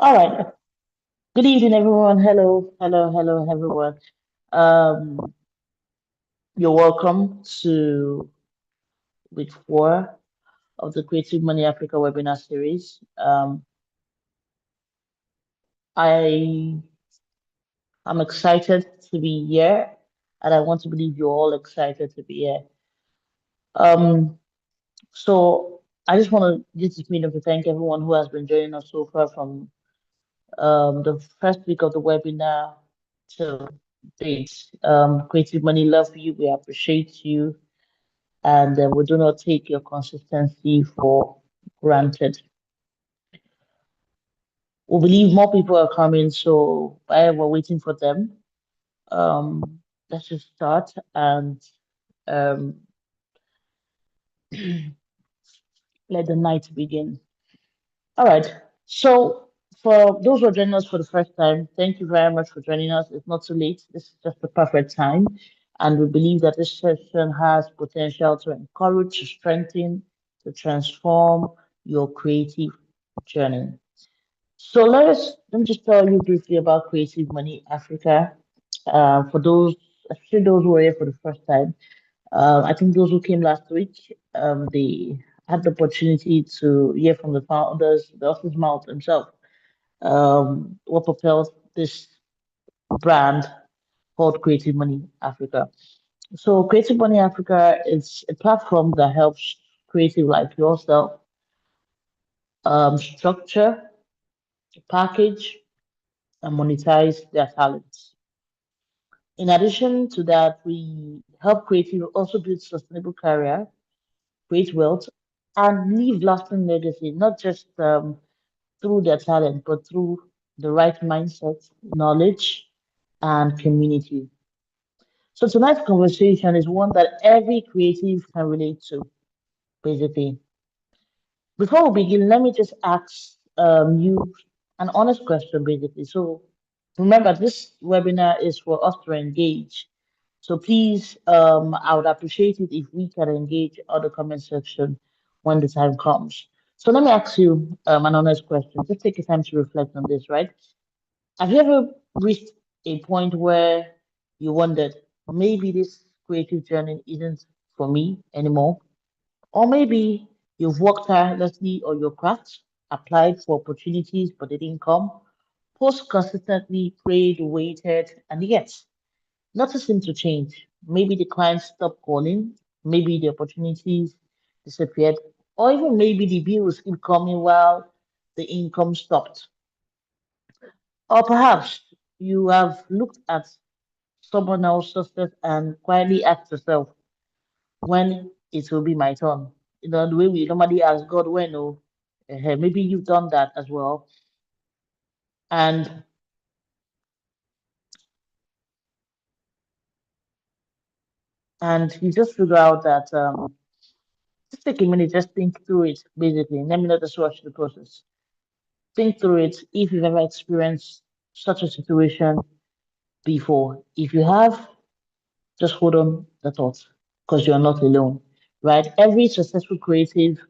All right. Good evening, everyone. Hello, hello, hello, everyone. Um, you're welcome to week four of the Creative Money Africa webinar series. I am excited to be here, and I want to believe you're all excited to be here. Um, so I just want to use this medium to thank everyone who has been joining us so far from the first week of the webinar till date. Creative Money, love you. We appreciate you, and we do not take your consistency for granted. We believe more people are coming, so while we're waiting for them, let's just start and um, let the night begin. All right. So, for those who are joining us for the first time, thank you very much for joining us. It's not too late. This is just the perfect time. And we believe that this session has potential to encourage, to strengthen, to transform your creative journey. So let me just tell you briefly about Creative Money Africa. For those, especially those who are here for the first time, I think those who came last week, they had the opportunity to hear from the founders, the Office Mouth himself, what propels this brand called Creative Money Africa. So Creative Money Africa is a platform that helps creative like yourself structure, package, and monetize their talents. In addition to that, we help creative also build sustainable career, create wealth, and leave lasting legacy, not just through their talent, but through the right mindset, knowledge, and community. So tonight's conversation is one that every creative can relate to, basically. Before we begin, let me just ask you an honest question, basically. So remember, this webinar is for us to engage. So please, I would appreciate it if we can engage on the comment section when the time comes. So let me ask you an honest question. Just take a time to reflect on this, right? Have you ever reached a point where you wondered, maybe this creative journey isn't for me anymore? Or maybe you've worked tirelessly on your craft, applied for opportunities, but they didn't come, post consistently, prayed, waited, and yet nothing seemed to change. Maybe the clients stopped calling, maybe the opportunities disappeared, or even maybe the bills keep coming while the income stopped. Or perhaps you have looked at someone else's success and quietly asked yourself, when it will be my turn. The way we normally ask God when, oh, maybe you've done that as well. And and you just figure out that just take a minute, just think through it, basically. Let me not just rush the process. Think through it if you've ever experienced such a situation before. If you have, just hold on the thought because you're not alone, right? Every successful creative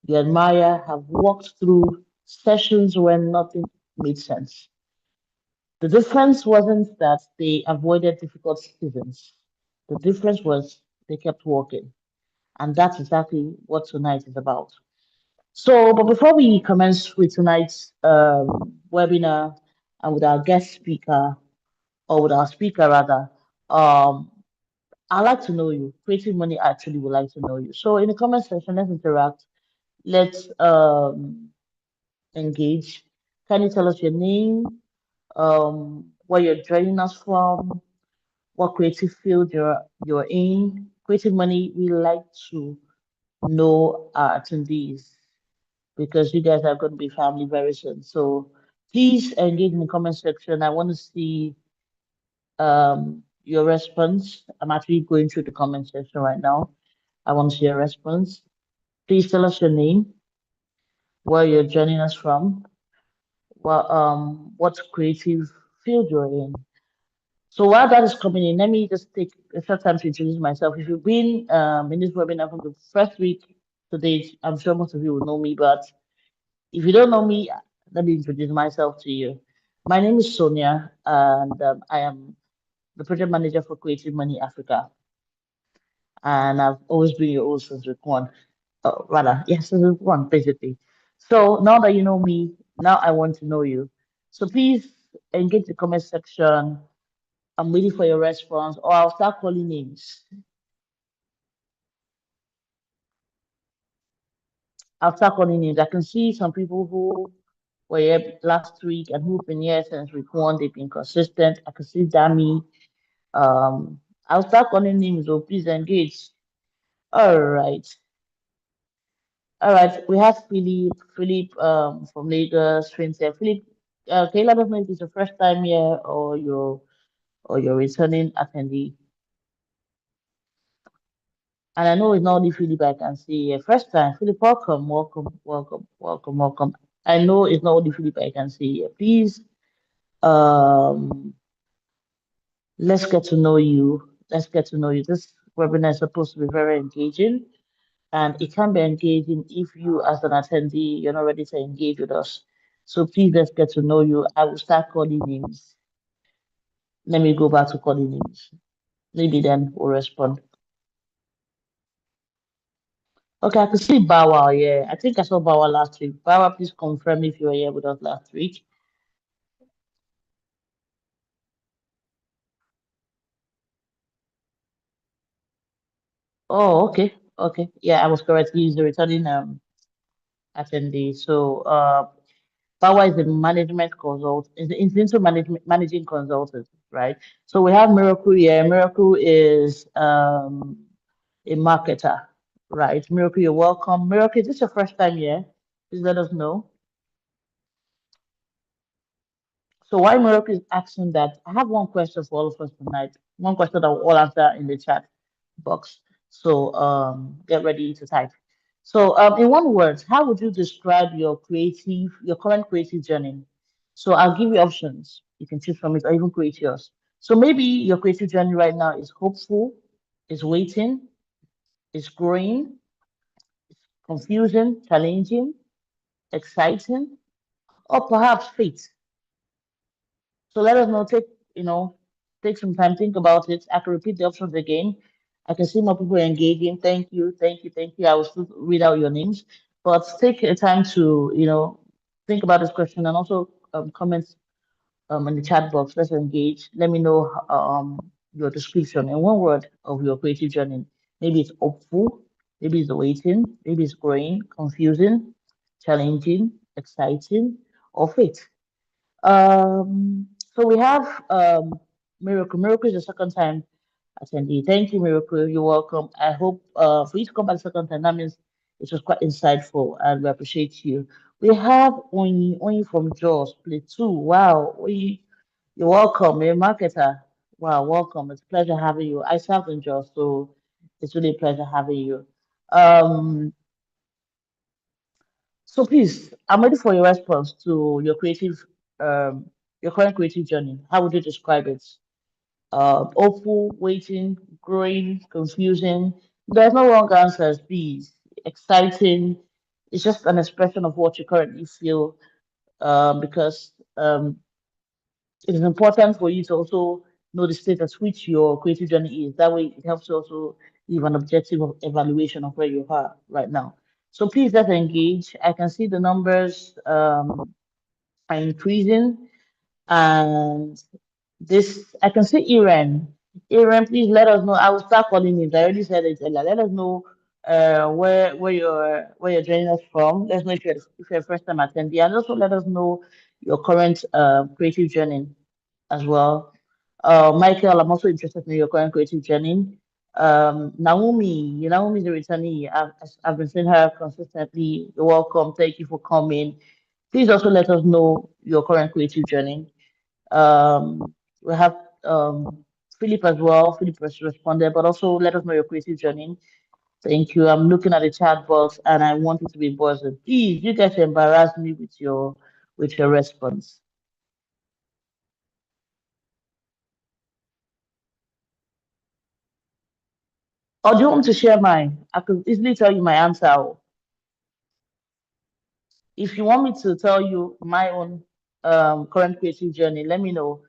you admire have walked through sessions when nothing made sense. The difference wasn't that they avoided difficult seasons. The difference was they kept walking. And that's exactly what tonight is about. So, but before we commence with tonight's webinar and with our guest speaker, or with our speaker rather, um, I'd like to know you. Creative Money actually would like to know you. So, in the comment section, let's interact. Let's engage. Can you tell us your name, where you're joining us from, what creative field you're in? Creative Money, we like to know our attendees because you guys are going to be family very soon. So please engage in the comment section. I want to see your response. I'm actually going through the comment section right now. I want to see your response. Please tell us your name, where you're joining us from, what creative field you're in. So while that is coming in, let me just take a short time to introduce myself. If you've been in this webinar from the first week to date, I'm sure most of you will know me, but if you don't know me, Let me introduce myself to you. My name is Sonia, and I am the project manager for Creative Money Africa. And I've always been your host since week one. Rather, yes, since week one, basically. So now that you know me, now I want to know you. So please engage the comment section. I'm waiting for your response, or I'll start calling names. I'll start calling names. I can see some people who were here last week and who've been here since week one. They've been consistent. I can see Dami. I'll start calling names, so please engage. All right. All right. We have Philip from Lagos, Trinity. Philip, can you let us know if it's your first time here or you're returning attendee? And I know it's not only Philip I can see here. First time, Philip, welcome, welcome, welcome, welcome, welcome. I know it's not only Philip I can see here. Please, um, let's get to know you. Let's get to know you. This webinar is supposed to be very engaging. And it can be engaging if you, as an attendee, you're not ready to engage with us. So please let's get to know you. I will start calling names. Let me go back to calling names. Maybe then we'll respond. Okay, I can see Bawa. Yeah, I think I saw Bawa last week. Bawa, please confirm if you were here with us last week. Oh, okay, okay. Yeah, I was correct. He's the returning attendee. So Bawa is the management consult, is into managing consultant, right? So we have Miracle here. Miracle is a marketer, right? Miracle, you're welcome. Miracle, is this your first time here? Please let us know. So why Miracle is asking that, I have one question for all of us tonight. One question that we'll all answer in the chat box. So get ready to type. So in one word, how would you describe your current creative journey? So I'll give you options. You can choose from it or even create yours. So maybe your creative journey right now is hopeful, is waiting, is growing, confusing, challenging, exciting, or perhaps fate. So let us know. Take some time, think about it. I can repeat the options again. I can see more people engaging. Thank you, thank you, thank you. I will still read out your names, but take a time to, think about this question and also comment in the chat box. Let's engage. Let me know your description in one word of your creative journey. Maybe it's hopeful, maybe it's waiting, maybe it's growing, confusing, challenging, exciting, or fate. So we have Miracle. Miracle is the second time attendee. Thank you, Miracle. You're welcome. I hope for you to come back the second time, that means it was quite insightful and we appreciate you. We have Onyi from Jaws, play two. Wow, Onyi, you're welcome. You're a marketer. Wow, welcome. It's a pleasure having you. I served in Jaws, so it's really a pleasure having you. Um, so please, I'm ready for your response to your current creative journey. How would you describe it? Hopeful, waiting, growing, confusing. There's no wrong answers, please. Exciting. It's just an expression of what you currently feel, because it is important for you to also know the state at which your creative journey is. That way, it helps you also give an objective of evaluation of where you are right now. So please let's engage. I can see the numbers are increasing, and this I can see Iran. Iran, please let us know. I will start calling names. I already said it earlier. Let us know where you're joining us from. Let us know if you're a first time attendee, and also let us know your current creative journey as well. Michael, I'm also interested in your current creative journey. Naomi is a returnee. I've been seeing her consistently. You're welcome. Thank you for coming. Please also let us know your current creative journey. We have Philip as well. Philip has responded, but also let us know your creative journey. Thank you. I'm looking at the chat box and I want it to be buzzing. Please, you guys embarrass me with your response. Or do you want me to share mine? I could easily tell you my answer. If you want me to tell you my own current creative journey, let me know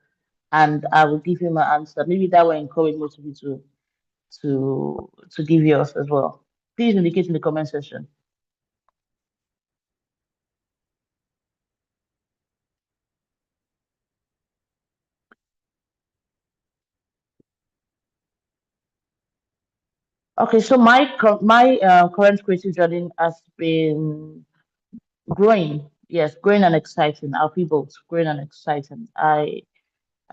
and I will give you my answer. Maybe that will encourage most of you to give yours as well. Please indicate in the comment section. Okay, so my current creative journey has been growing. Yes, growing and exciting. I'll be both growing and exciting. I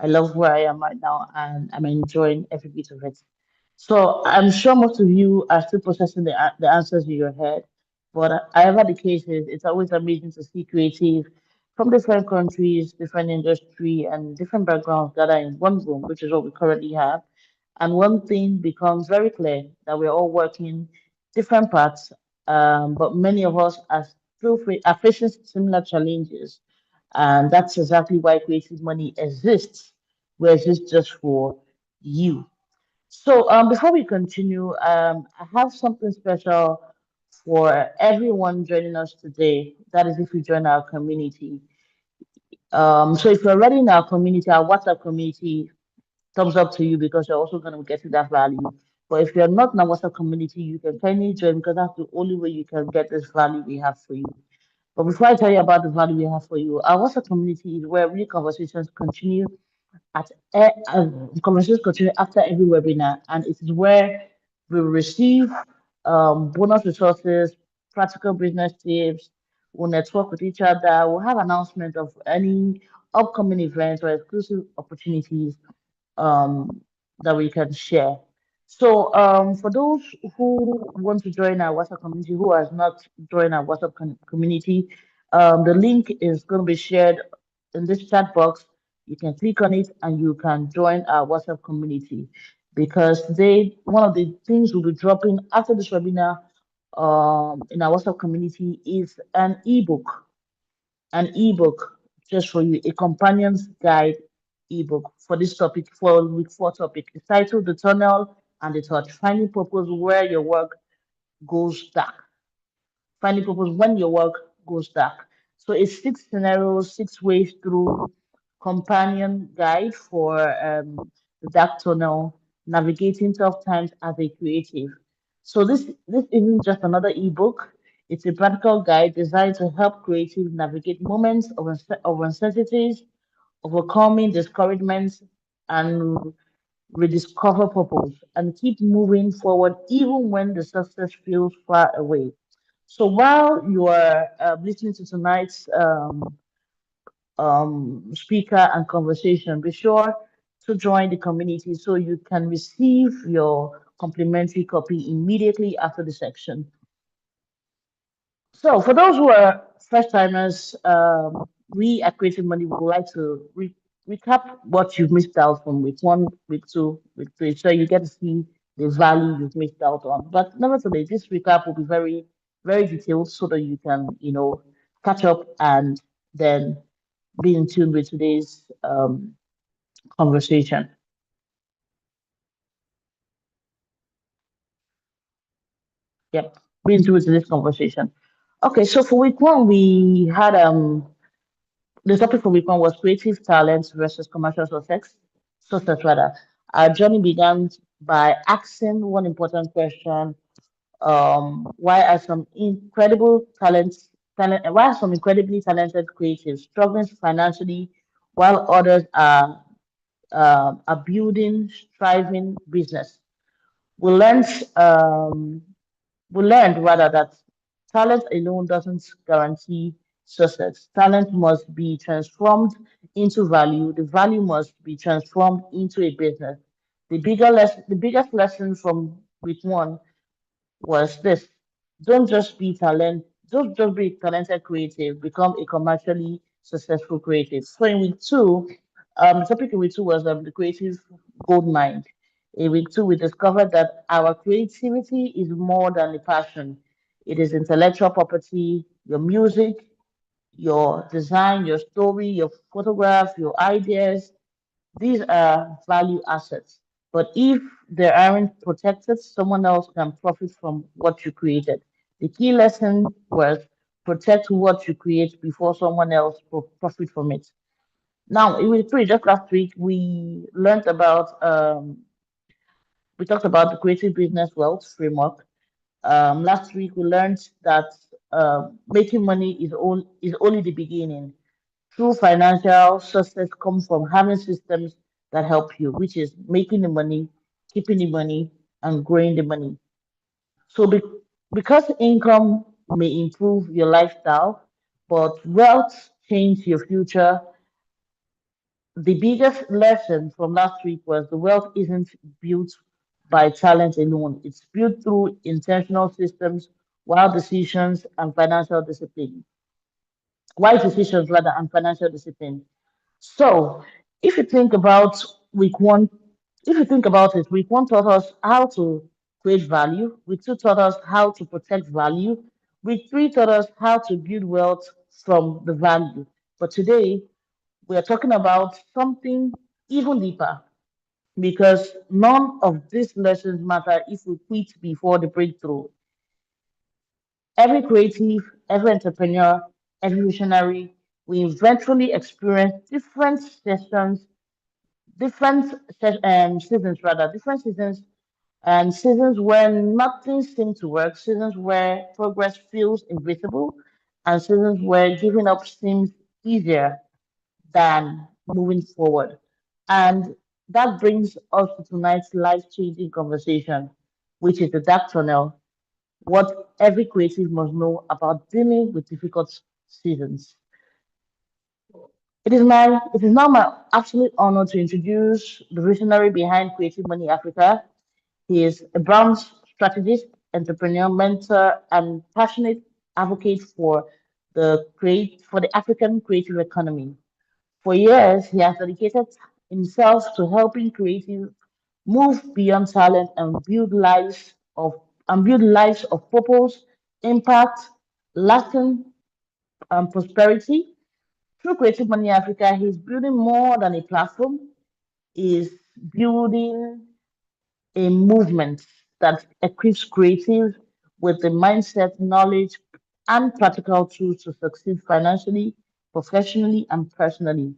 love where I am right now and I'm enjoying every bit of it. So I'm sure most of you are still processing the answers in your head, but however the case is, it's always amazing to see creative from different countries, different industry, and different backgrounds gather in one room, which is what we currently have. And one thing becomes very clear that we're all working different parts, but many of us are facing similar challenges. And that's exactly why creative money exists, where exists just for you. So, before we continue, I have something special for everyone joining us today. That is, if you join our community. So if you're already in our community, our WhatsApp community, thumbs up to you because you're also going to get to that value. But if you're not in our WhatsApp community, you can kindly join because that's the only way you can get this value we have for you. But before I tell you about the value we have for you, our WhatsApp community is where real conversations continue conversations continue after every webinar, and it is where we receive bonus resources, practical business tips, we'll network with each other, we'll have announcement of any upcoming events or exclusive opportunities um, that we can share. So, for those who want to join our WhatsApp community, who has not joined our WhatsApp community, the link is going to be shared in this chat box. You can click on it and you can join our WhatsApp community because one of the things we'll be dropping after this webinar in our WhatsApp community is an ebook just for you, a companion's guide ebook for this topic, for week four topic. It's titled The Tunnel and the Touch, Finding Purpose Where Your Work Goes Dark. Finding purpose when your work goes dark. So it's six scenarios, six ways through companion guide for the dark tunnel, navigating tough times as a creative. So this isn't just another ebook. It's a practical guide designed to help creatives navigate moments of uncertainties, overcoming discouragements, and rediscover purpose and keep moving forward even when the success feels far away. So while you are listening to tonight's speaker and conversation, be sure to join the community so you can receive your complimentary copy immediately after the section. So, for those who are first timers, we at Creative Money would like to recap what you've missed out from week one, week two, week three, so you get to see the value you've missed out on. But nevertheless, this recap will be very, very detailed so that you can, catch up and then be in tune with today's conversation. Yep, be in tune with today's conversation. Okay, so for week one, we had the topic for week one was creative talent versus commercial success. Success rather. Our journey began by asking one important question: Why are some why are some incredibly talented creatives struggling financially, while others are building thriving business? We learned um, we learned rather that talent alone doesn't guarantee success. Talent must be transformed into value. The value must be transformed into a business. The biggest lesson from week one was this: don't just be talent, don't just be talented creative, become a commercially successful creative. So in week two, the topic in week two was the creative gold mine. In week two, we discovered that our creativity is more than a passion. It is intellectual property, your music, your design, your story, your photograph, your ideas, these are value assets. But if they aren't protected, someone else can profit from what you created. The key lesson was protect what you create before someone else profit from it. Now, it was pretty just last week we talked about the creative business wealth framework. Last week we learned that making money is only the beginning. True financial success comes from having systems that help you, which is making the money, keeping the money, and growing the money. So, because income may improve your lifestyle, but wealth change your future, the biggest lesson from last week was the wealth isn't built by talent alone. It's built through intentional systems, wild decisions, and financial discipline. Wise decisions rather and financial discipline. So, if you think about week one, if you think about it, week one taught us how to create value. Week two taught us how to protect value. Week three taught us how to build wealth from the value. But today, we are talking about something even deeper because none of these lessons matter if we quit before the breakthrough. Every creative, every entrepreneur, every visionary, we eventually experience different seasons, and seasons where nothing seems to work, seasons where progress feels invisible, and seasons where giving up seems easier than moving forward. And that brings us to tonight's life-changing conversation, which is the dark tunnel, what every creative must know about dealing with difficult seasons. It is now my absolute honor to introduce the visionary behind Creative Money Africa. He is a brand strategist, entrepreneur, mentor, and passionate advocate for the African creative economy. For years, he has dedicated himself to helping creatives move beyond talent and build lives of purpose, impact, lasting prosperity. Through Creative Money Africa, he's building more than a platform. He's building a movement that equips creatives with the mindset, knowledge, and practical tools to succeed financially, professionally, and personally.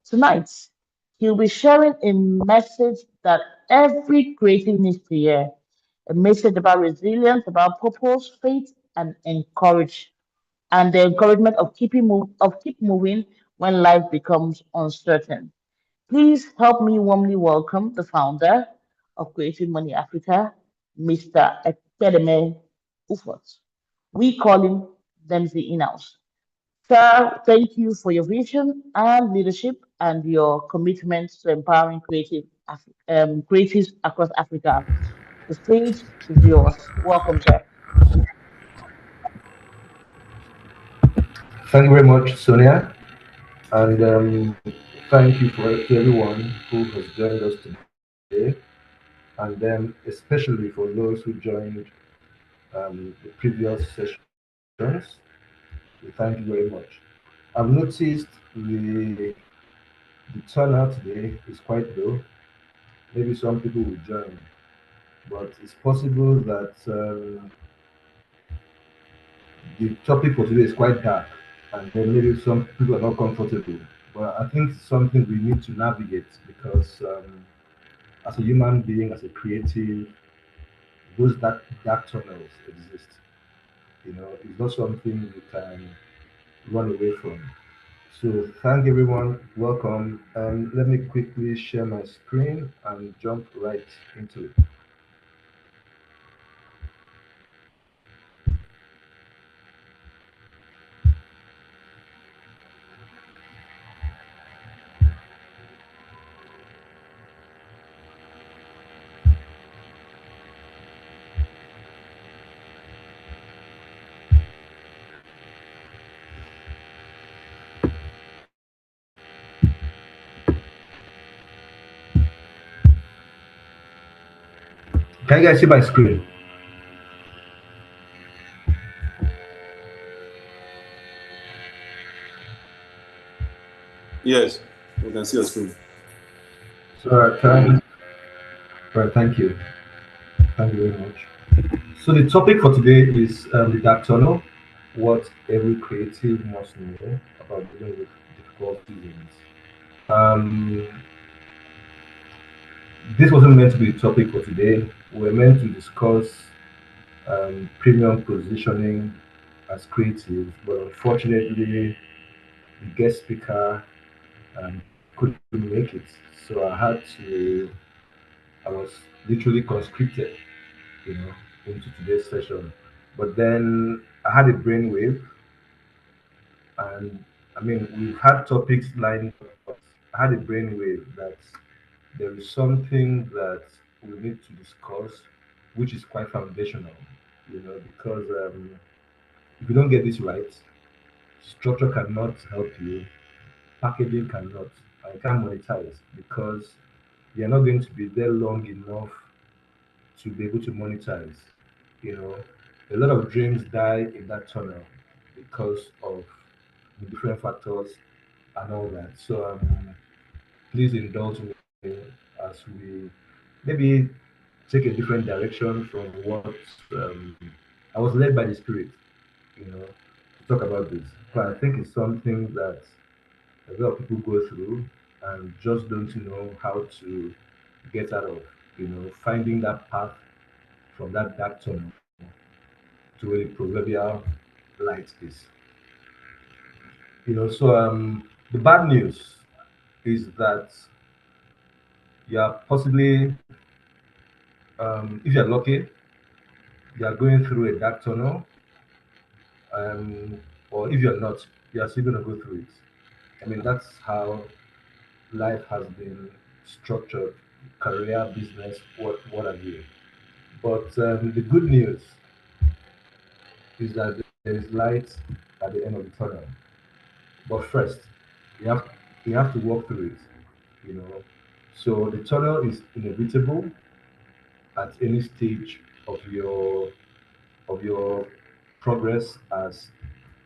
Tonight, he'll be sharing a message that every creative needs to hear, a message about resilience, about purpose, faith, and the encouragement of keep moving when life becomes uncertain. Please help me warmly welcome the founder of Creative Money Africa, Mr. Epedeme Ufot. We call him Dempsey Inaus. Sir, thank you for your vision and leadership and your commitment to empowering creatives across Africa. The stage is yours. Welcome, sir. Thank you very much, Sonia, and thank you to everyone who has joined us today, and then especially for those who joined the previous sessions. We thank you very much. I've noticed the turnout today is quite low. Maybe some people will join, but it's possible that the topic for today is quite dark, and then maybe some people are not comfortable. But I think it's something we need to navigate because as a human being, as a creative, those dark tunnels exist. You know, it's not something you can run away from. So thank everyone. Welcome. Let me quickly share my screen and jump right into it. Can you guys see my screen? Yes, we can see your screen. So thank you. Thank you very much. So the topic for today is the dark tunnel. what every creative must know about dealing with difficult seasons. Um, this wasn't meant to be the topic for today. We're meant to discuss premium positioning as creatives, but unfortunately, the guest speaker couldn't make it. So I was literally conscripted, into today's session. But then I had a brainwave, and I mean, we've had topics lined up, but I had a brainwave that there is something that we need to discuss, which is quite foundational, because if you don't get this right, structure cannot help you, packaging cannot, I can't monetize because you're not going to be there long enough to be able to monetize. You know, a lot of dreams die in that tunnel because of the different factors and all that. So please indulge me as we maybe take a different direction from what I was led by the spirit, to talk about this. But I think it's something that a lot of people go through and just don't know how to get out of, finding that path from that dark tunnel to where the proverbial light is. So the bad news is that you are possibly, if you're lucky, you are going through a dark tunnel, um, or if you're not, you are still going to go through it. I mean, that's how life has been structured, career, business, what have you. But the good news is that there is light at the end of the tunnel. But first, you have you have to walk through it. You know, so the tunnel is inevitable at any stage of your progress as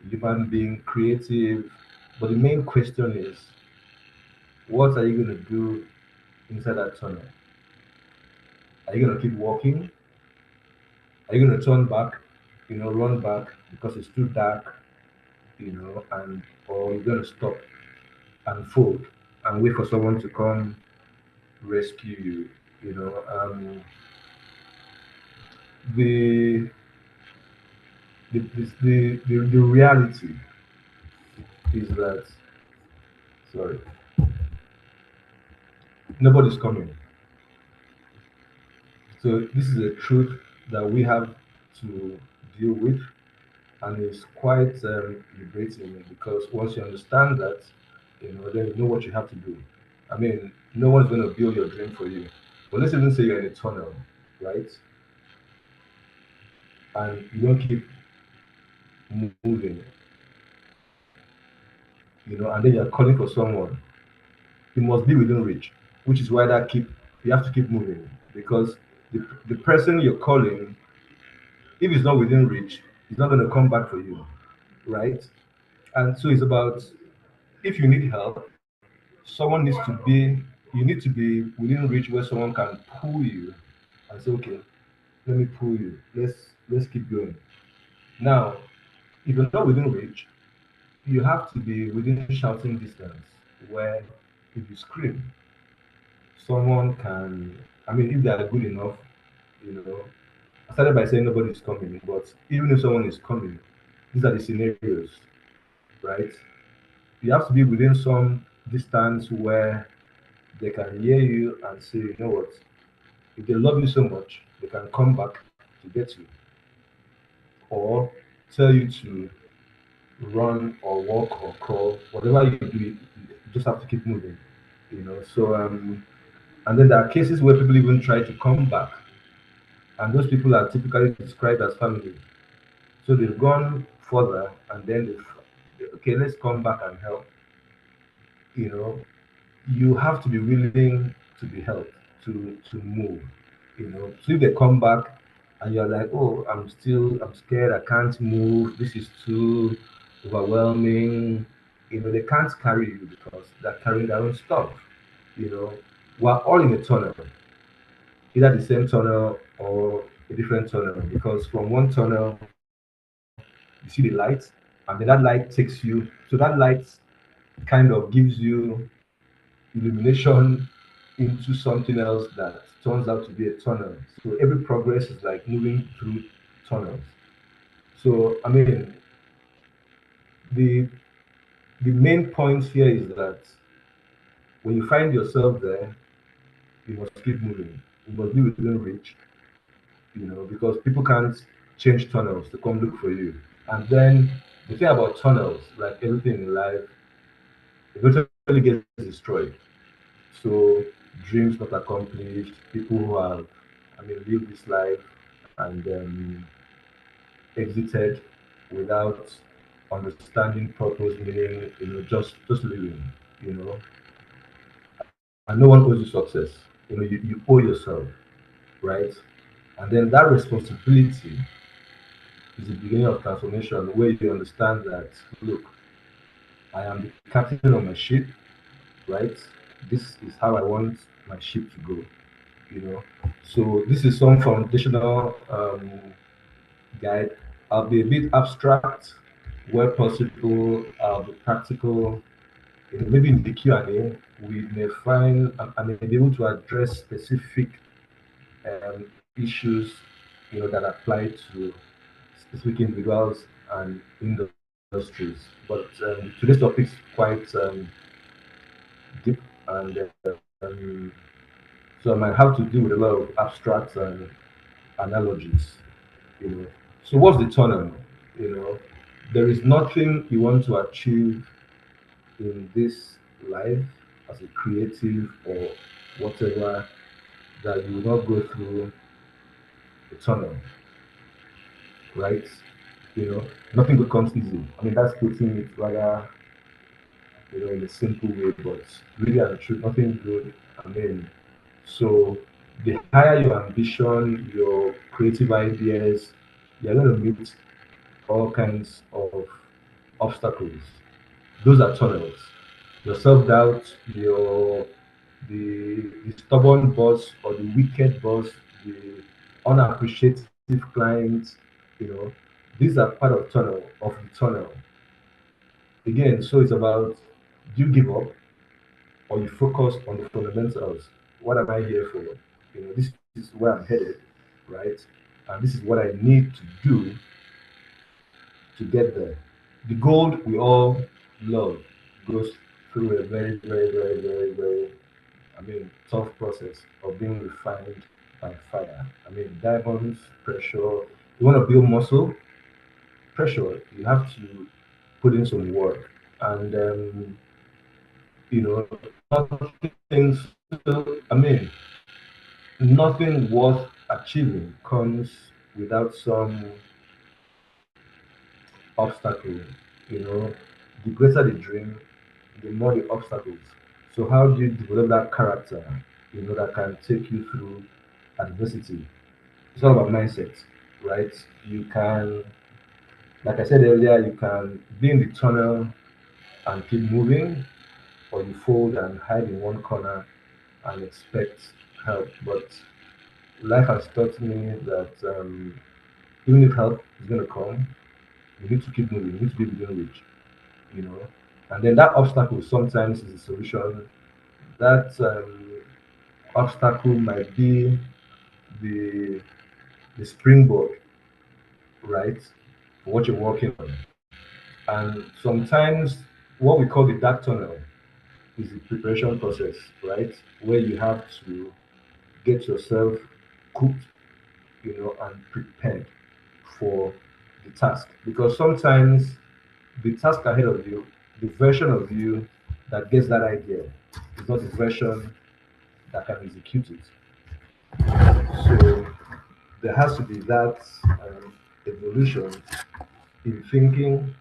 human being, creative. But the main question is, what are you going to do inside that tunnel? Are you going to keep walking? Are you going to turn back? Run back because it's too dark, and or you're going to stop and fold and wait for someone to come rescue you. The the reality is that, sorry, nobody's coming. So this is a truth that we have to deal with, and it's quite liberating because once you understand that, then you know what you have to do. I mean, no one's going to build your dream for you. But let's even say you're in a tunnel, right? And you don't keep moving, and then you're calling for someone. You must be within reach, which is why you have to keep moving because the person you're calling, if it's not within reach, it's not going to come back for you, right? And so it's about, if you need help, someone needs to be you need to be within reach where someone can pull you and say, okay, let me pull you. Let's keep going. Now, if you're not within reach, you have to be within shouting distance where if you scream, someone can, I mean, if they are good enough, you know, I started by saying nobody's coming, but even if someone is coming, these are the scenarios, right? You have to be within some distance where they can hear you and say, you know what, if they love you so much, they can come back to get you or tell you to run or walk or crawl, whatever you do, you just have to keep moving, So, and then there are cases where people even try to come back, and those people are typically described as family. So they've gone further, and then okay, let's come back and help. You know, you have to be willing to be helped to move. So if they come back and you're like, oh, I'm scared, I can't move, this is too overwhelming. They can't carry you because they're carrying their own stuff. You know, we're all in a tunnel, either the same tunnel or a different tunnel, because from one tunnel, you see the light, and then that light takes you. So that light kind of gives you illumination into something else that turns out to be a tunnel. So every progress is like moving through tunnels. So I mean, the the main point here is that when you find yourself there, you must keep moving. You must be within reach, because people can't change tunnels to come look for you. And then the thing about tunnels, like everything in life, eventually gets destroyed. So dreams not accomplished, people who have, lived this life and exited without understanding purpose, meaning, just living, you know. And no one owes you success. You owe yourself, right? And then that responsibility is the beginning of transformation where you understand that, look, I am the captain of my ship, right? This is how I want my ship to go, you know. So this is some foundational guide. I'll be a bit abstract where possible. I'll be practical. Maybe in the Q&A, we may find, I may be able to address specific issues, that apply to specific individuals and industries. But today's topic is quite deep, and so I might have to deal with a lot of abstract analogies. You know, so what's the tunnel? You know, there is nothing you want to achieve in this life as a creative or whatever that you will not go through a tunnel, right? Nothing becomes easy. That's putting it rather, in a simple way, but really and truth, nothing good. So the higher your ambition, your creative ideas, you're going to meet all kinds of obstacles. Those are tunnels. Your self-doubt, the stubborn boss or the wicked boss, the unappreciative clients, you know, these are part of the tunnel. Again, so it's about, do you give up or you focus on the fundamentals? What am I here for? This is where I'm headed, right? And this is what I need to do to get there. The gold we all love goes through a very, very, very, very, very, tough process of being refined by fire. Diamonds, pressure. You want to build muscle, pressure. You have to put in some work, and nothing. Nothing worth achieving comes without some obstacle. You know, the greater the dream, the more the obstacles. So how do you develop that character, that can take you through adversity? It's all about mindset, right? You can, like I said earlier, you can be in the tunnel and keep moving, or you fold and hide in one corner and expect help. But life has taught me that even if help is going to come, you need to keep moving. You need to be within reach, you know. And then that obstacle sometimes is a solution. That obstacle might be the the springboard, right, for what you're working on. And sometimes what we call the dark tunnel is the preparation process, right, where you have to get yourself cooked, and prepared for the task. Because sometimes the task ahead of you, the version of you that gets that idea, is not the version that can execute it. So there has to be that evolution in thinking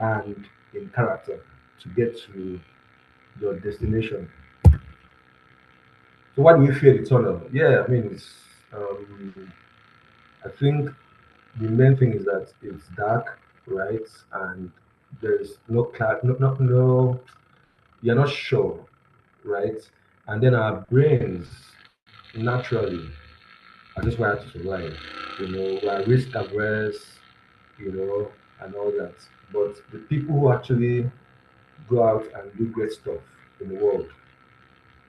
and in character to get to your destination. So why do you fear the tunnel? Yeah, it's I think the main thing is that it's dark, right? And there's no no, you're not sure, right? And then our brains naturally are just wired to survive. We are risk averse, you know, and all that. But the people who actually go out and do great stuff in the world,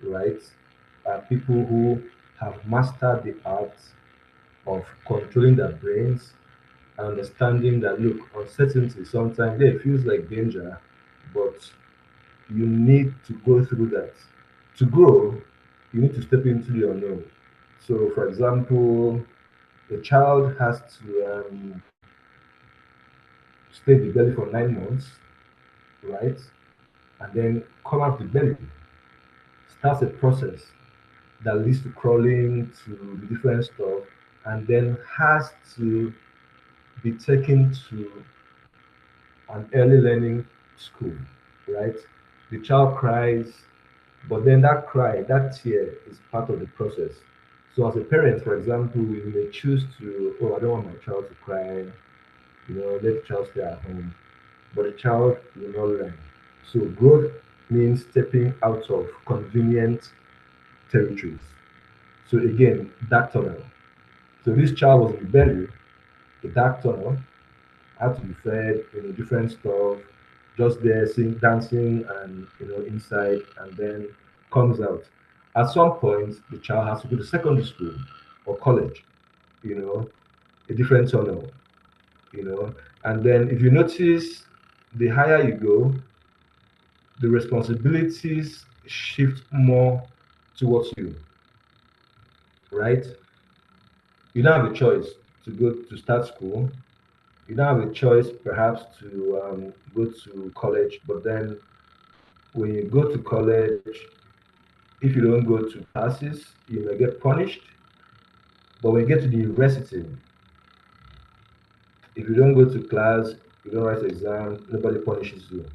right, are people who have mastered the art of controlling their brains and understanding that look, uncertainty sometimes, yeah, it feels like danger, but you need to go through that. To grow, you need to step into the unknown. So, for example, a child has to stay in the belly for 9 months, right? And then come out the belly. Starts a process that leads to crawling to the different stuff, and then has to be taken to an early learning school, right? The child cries, but then that cry, that tear is part of the process. So as a parent, for example, you may choose to, oh, I don't want my child to cry, let the child stay at home. But the child will not learn. So growth means stepping out of convenient territories. So again, dark tunnel. So this child was in the belly, the dark tunnel, had to be fed, different stuff, just there, dancing, and inside, and then comes out. At some point, the child has to go to secondary school or college, you know, a different tunnel, and then if you notice, the higher you go, the responsibilities shift more towards you, right? You don't have a choice to go to start school. You don't have a choice, perhaps, to go to college. But then, when you go to college, if you don't go to classes, you may get punished. But when you get to the university, if you don't go to class, you don't write exam, nobody punishes you,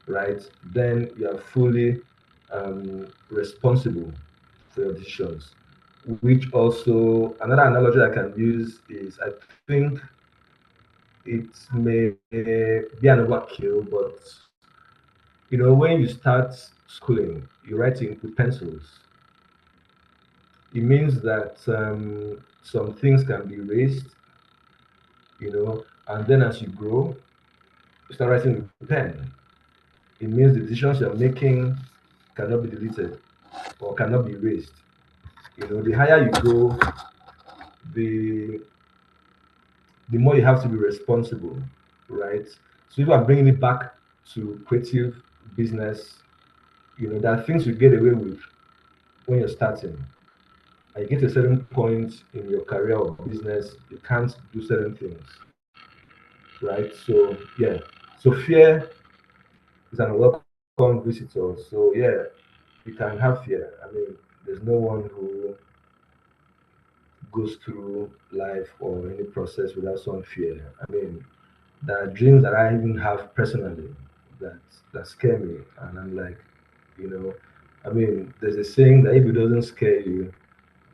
right? Then you are fully responsible for your decisions. Which also, another analogy I can use is, I think it may be an overkill, but when you start schooling, you're writing with pencils. It means that some things can be erased, and then as you grow, you start writing with pen. It means the decisions you're making cannot be deleted or cannot be erased. The higher you go, the the more you have to be responsible, right? So if I'm bringing it back to creative business, there are things you get away with when you're starting. And you get to a certain point in your career or business, you can't do certain things, right? So yeah, so fear is an welcome visitor. So yeah, you can have fear. I mean, there's no one who goes through life or any process without some fear. I mean, there are dreams that I even have personally that scare me, and I'm like, you know, I mean, there's a saying that if it doesn't scare you,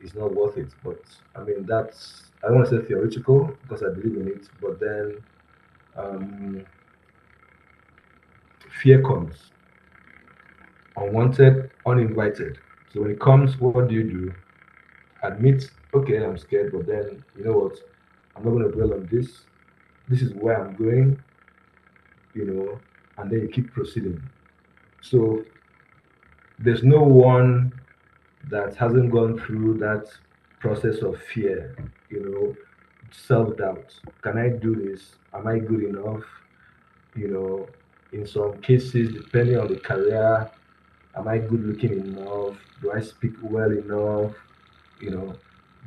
it's not worth it. But I mean, that's, I don't want to say theoretical because I believe in it, but then um, fear comes unwanted, uninvited. So when it comes, what do? Admit, okay, I'm scared, but then you know what? I'm not going to dwell on this. This is where I'm going, you know, and then you keep proceeding. So there's no one that hasn't gone through that process of fear, self doubt. Can I do this? Am I good enough? You know, in some cases, depending on the career, am I good looking enough? Do I speak well enough? You know,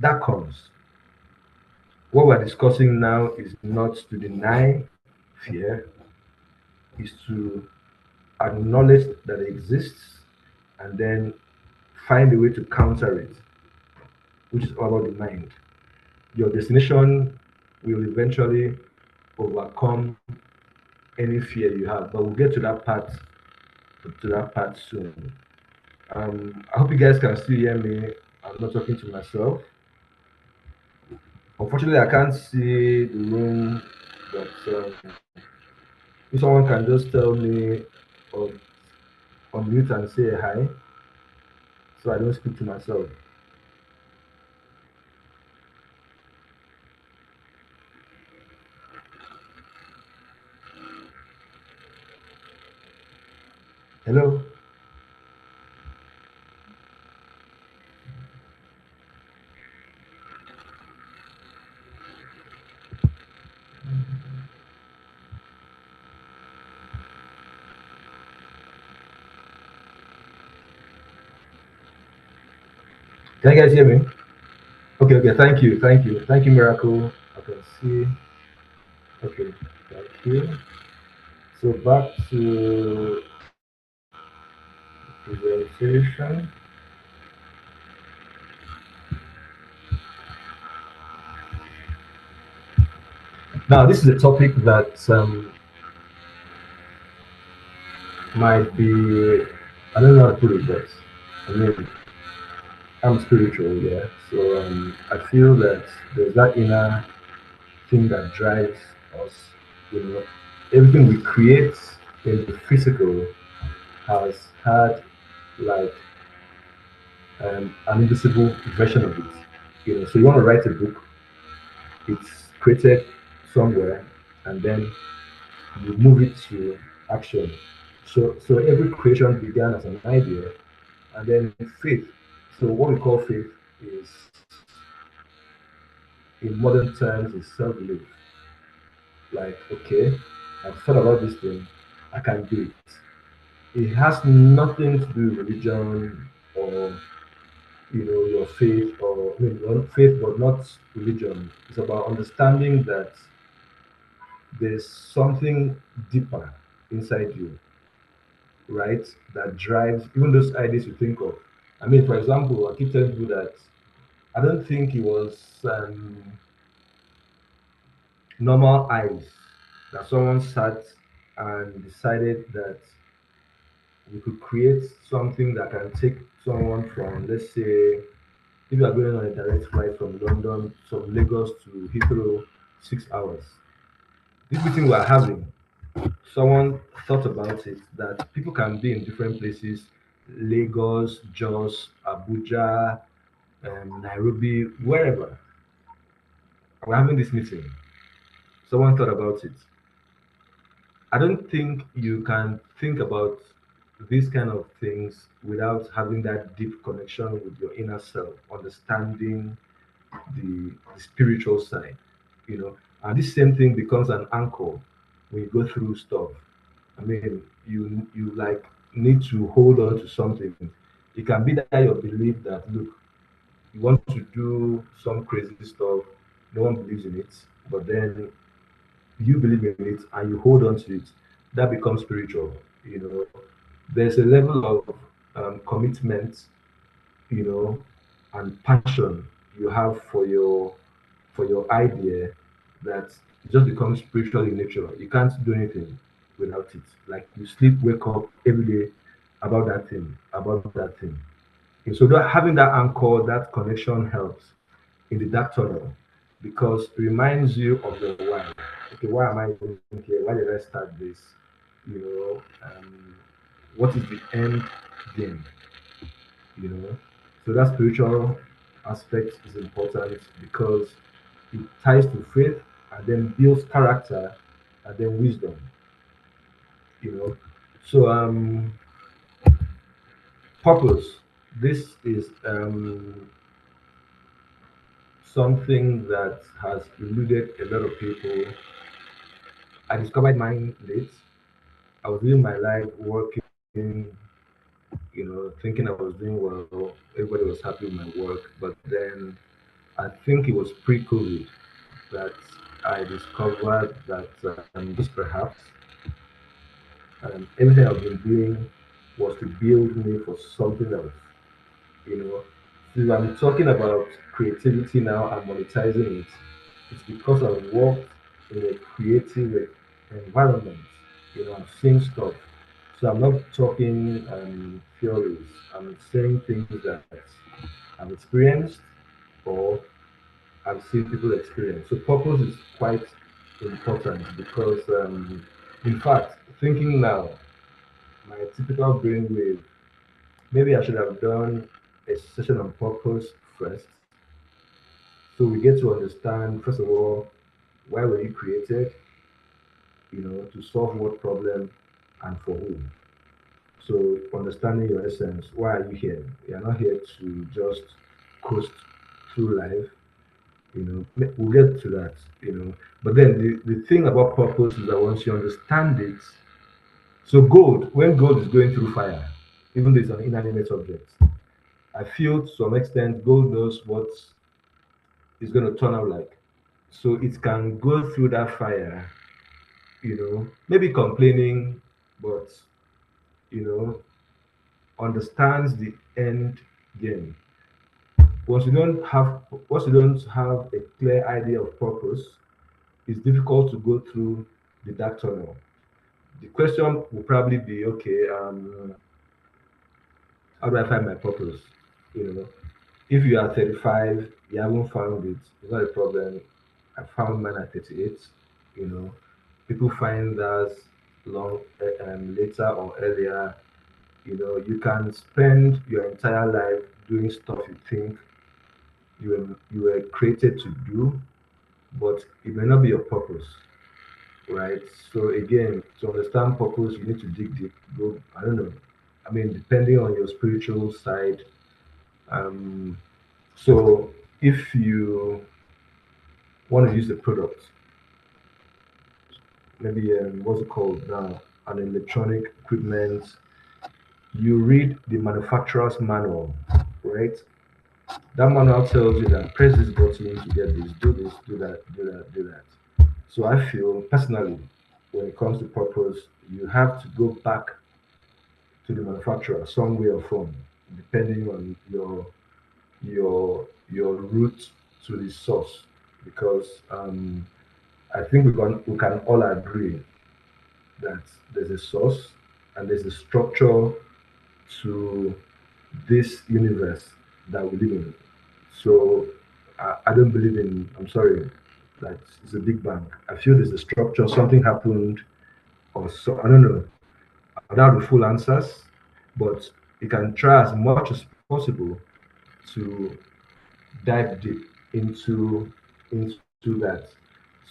that comes. What we're discussing now is not to deny fear, is to acknowledge that it exists and then find a way to counter it, which is all about the mind. Your destination will eventually overcome any fear you have, but we'll get to that part soon. I hope you guys can still hear me. I'm not talking to myself. Unfortunately, I can't see the room, but if someone can just tell me or unmute and say hi, so I don't speak to myself. Hello. Can you guys hear me? Okay, okay. Thank you, Miracle. I can see. Okay, thank you. So back to presentation. Now, this is a topic that might be, I don't know how to put it, but I mean, I'm spiritual, yeah. So I feel that there's that inner thing that drives us. You know, everything we create in the physical has had like an invisible version of it. You know, so you want to write a book, it's created somewhere, and then you move it to action. So every creation began as an idea, and then faith. So what we call faith is, in modern terms, is self-belief. Like, okay, I've thought about this thing, I can do it. It has nothing to do with religion or your faith, or I mean, well, faith but not religion. It's about understanding that there's something deeper inside you, right? That drives even those ideas you think of. I mean, for example, I keep telling you that I don't think it was normal eyes that someone sat and decided that we could create something that can take someone from, let's say, if you are going on a direct flight from Lagos to Heathrow, 6 hours. This meeting we are having, someone thought about it that people can be in different places, Lagos, Jos, Abuja, Nairobi, wherever. We're having this meeting. Someone thought about it. I don't think you can think about these kind of things without having that deep connection with your inner self, understanding the spiritual side, And this same thing becomes an anchor when you go through stuff. I mean, you like need to hold on to something. It can be that your belief that, look, you want to do some crazy stuff, no one believes in it, but then you believe in it and you hold on to it. That becomes spiritual. You know, there's a level of commitment, you know, and passion you have for your idea that it just becomes spiritual in nature. You can't do anything without it. Like you sleep, wake up every day about that thing. And so having that anchor, that connection helps in the dark tunnel because it reminds you of the why. Okay, why am I even here? Why did I start this? What is the end game? So that spiritual aspect is important because it ties to faith and then builds character and then wisdom. You know so purpose, this is something that has eluded a lot of people. I discovered mine late. I was living my life working, thinking I was doing well. Everybody was happy with my work. But then I think it was pre-COVID that I discovered that this perhaps everything I've been doing was to build me for something else. You know, so I'm talking about creativity now and monetizing it. It's because I've worked in a creative environment. I've seen stuff. So I'm not talking theories. I'm saying things that I've experienced or I've seen people experience. So purpose is quite important because, in fact, thinking now, my typical brainwave, maybe I should have done a session on purpose first, so we get to understand first of all why were you created, to solve what problem and for whom. So understanding your essence, why are you here? You're not here to just coast through life. We'll get to that. But then the thing about purpose is that once you understand it, so gold, when gold is going through fire, even though it's an inanimate object, I feel to some extent gold knows what it's going to turn out like. So it can go through that fire, maybe complaining, but, you know, understands the end game. Once you don't have a clear idea of purpose, it's difficult to go through the dark tunnel. The question will probably be, okay, how do I find my purpose? You know, if you are 35, you haven't found it, it's not a problem. I found mine at 38. You know, people find that long later or earlier. You can spend your entire life doing stuff you think you were created to do, but it may not be your purpose, right? So again, to understand purpose, you need to dig deep. Go, I don't know. I mean, depending on your spiritual side. Um, so if you want to use the product, maybe what's it called now, an electronic equipment, you read the manufacturer's manual, right? That manual tells you that press this button to get this, do that, do that, do that. So I feel personally, when it comes to purpose, you have to go back to the manufacturer some way or form, depending on your route to the source. Because I think we can all agree that there's a source and there's a structure to this universe that we live in. So I don't believe in, I'm sorry, that it's a big bang. I feel there's a structure, something happened, or so, I don't know. I don't have the full answers, but you can try as much as possible to dive deep into that.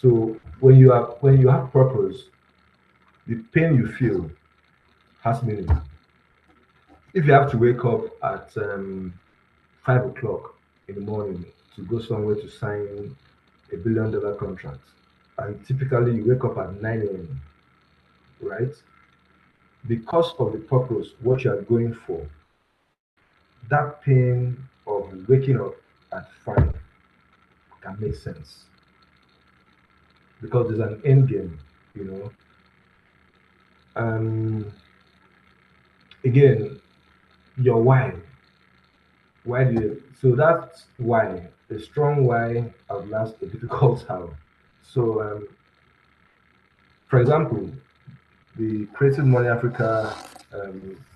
So when you have purpose, the pain you feel has meaning. If you have to wake up at 5 o'clock in the morning to go somewhere to sign $1 billion contract, and typically you wake up at 9 a.m., right? Because of the purpose, what you are going for, that pain of waking up at 5 can make sense because there's an end game, you know. Um, Again, your why. Why do you? So that's why a strong why outlasts a difficult how. So, for example, the Creative Money Africa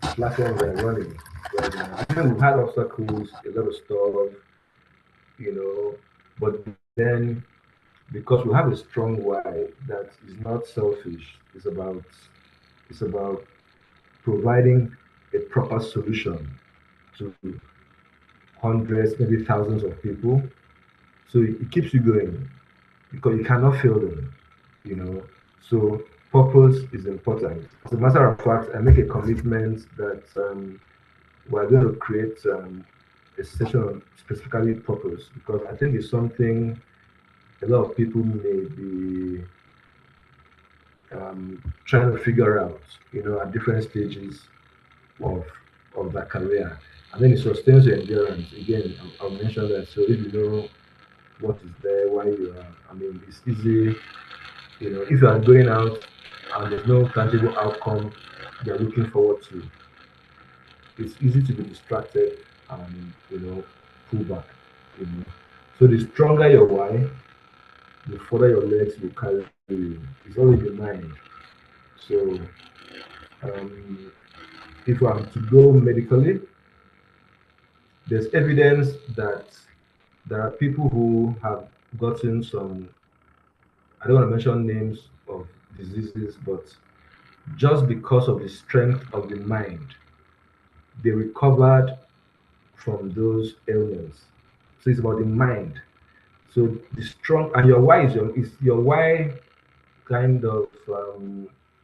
platform we're running right now. I think we've had obstacles, a lot of stuff, but then because we have a strong why that is not selfish, it's about providing a proper solution to hundreds, maybe thousands of people. So it keeps you going because you cannot fail them, you know. So purpose is important. As a matter of fact, I make a commitment that we're going to create a session on specifically purpose because I think it's something a lot of people may be trying to figure out, at different stages of their career. And then it sustains your endurance. Again, I'll mention that. So if you know what is there, why you are, I mean, it's easy. If you are going out and there's no tangible outcome you're looking forward to, it's easy to be distracted and pull back. You know. So the stronger your why, the further your legs will carry you. It's only the mind. So um, if I'm to go medically, there's evidence that there are people who have gotten some, I don't want to mention names of diseases, but just because of the strength of the mind, they recovered from those ailments. So it's about the mind. So the strong and your why is your why kind of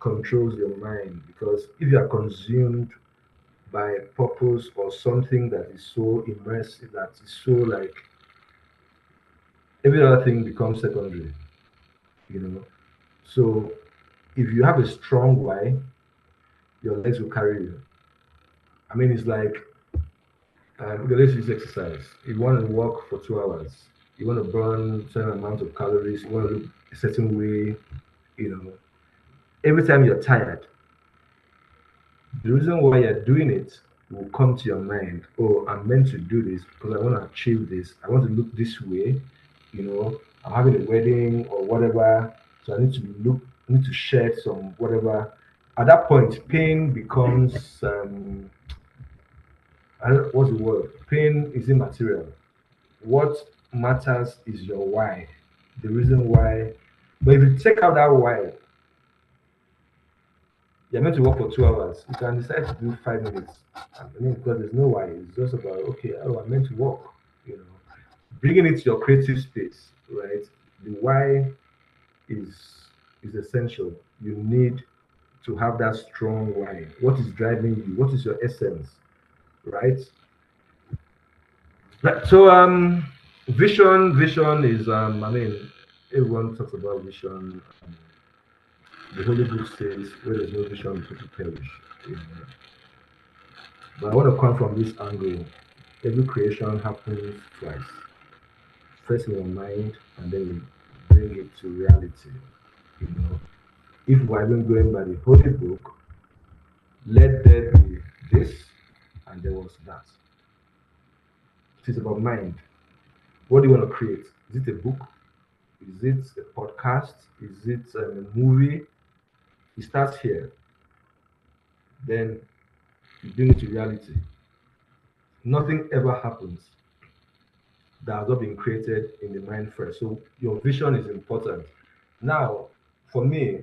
controls your mind because if you are consumed by purpose or something that is so immersive, that is so like every other thing becomes secondary, you know. So if you have a strong why, your legs will carry you. I mean, it's like okay, let's use exercise. If you want to walk for 2 hours, you want to burn certain amount of calories, you want to look a certain way, you know. Every time you're tired, the reason why you're doing it will come to your mind. Oh, I'm meant to do this because I want to achieve this. I want to look this way. You know, I'm having a wedding or whatever, so I need to look, need to shed some whatever. At that point, pain becomes I don't, what's the word? Pain is immaterial. What matters is your why, the reason why. But if you take out that why, you're meant to work for 2 hours. You can decide to do 5 minutes. I mean, because there's no why. It's just about okay. Oh, I'm meant to work. You know, bringing it to your creative space, right? The why is is essential. You need to have that strong why. What is driving you? What is your essence, right? Right. So vision is I mean, everyone talks about vision. The Holy Book says, "Where there's no vision, people perish." You know? But I want to come from this angle. Every creation happens twice. First in your mind, and then you bring it to reality. You know, if we're even going by the Holy Book, let there be this, and there was that. It is about mind. What do you want to create? Is it a book? Is it a podcast? Is it a movie? It starts here. Then you bring it to reality. Nothing ever happens that has not been created in the mind first. So your vision is important. Now, for me,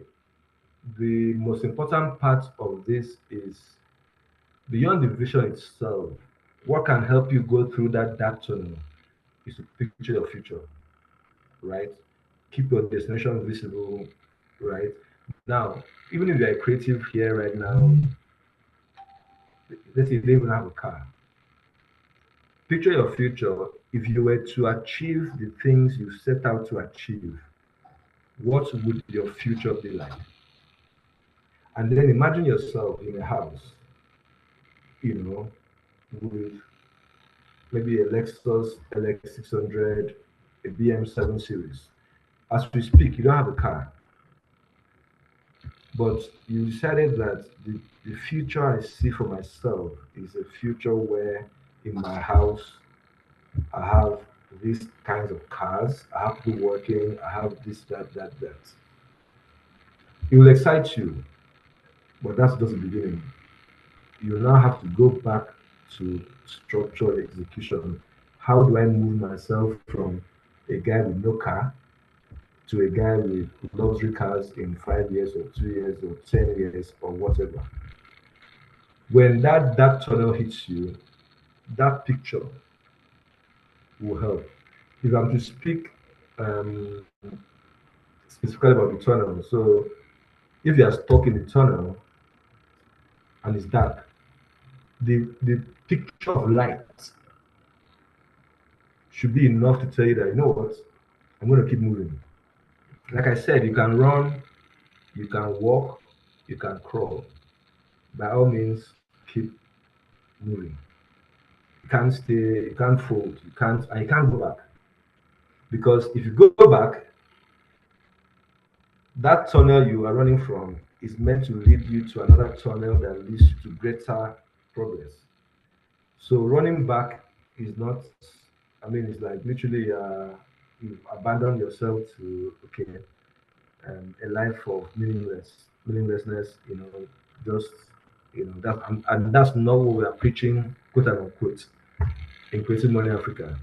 the most important part of this is beyond the vision itself. What can help you go through that dark tunnel is to picture your future, right? Keep your destination visible, right? Now, even if you're a creative here right now, let's say you don't even have a car, picture your future. If you were to achieve the things you set out to achieve, what would your future be like? And then imagine yourself in a house, you know, with maybe a Lexus LX 600, a BM 7 Series. As we speak, you don't have a car, but you decided that the future I see for myself is a future where in my house I have these kinds of cars, I have people working, I have this, that. It will excite you, but that's just the beginning. You now have to go back to structured execution. How do I move myself from a guy with no car to a guy with luxury cars in 5 years or 2 years or 10 years or whatever? When that dark tunnel hits you, that picture will help. If I'm to speak um, specifically about the tunnel, so if you are stuck in the tunnel and it's dark, the picture of light should be enough to tell you that you know what, I'm going to keep moving. Like I said, you can run, you can walk, you can crawl. By all means, keep moving. You can't stay, you can't fold, you can't, and you can't go back. Because if you go back, that tunnel you are running from is meant to lead you to another tunnel that leads you to greater progress. So running back is not, I mean, it's like literally you abandon yourself to, okay, a life of meaninglessness, you know, just, you know, that, and that's not what we are preaching, quote unquote, in Creative Money Africa.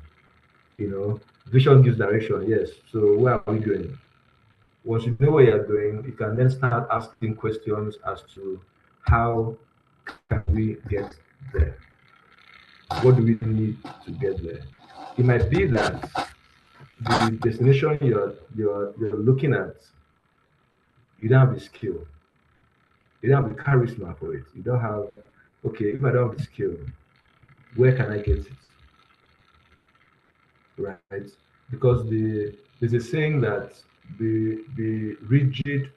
You know, vision gives direction, yes. So where are we going? Once you know where you're going, you can then start asking questions as to how can we get there? What do we need to get there? It might be that the destination you're looking at, you don't have the skill, you don't have the charisma for it, you don't have okay, if I don't have the skill, where can I get it? Right? Because there's a saying that be rigid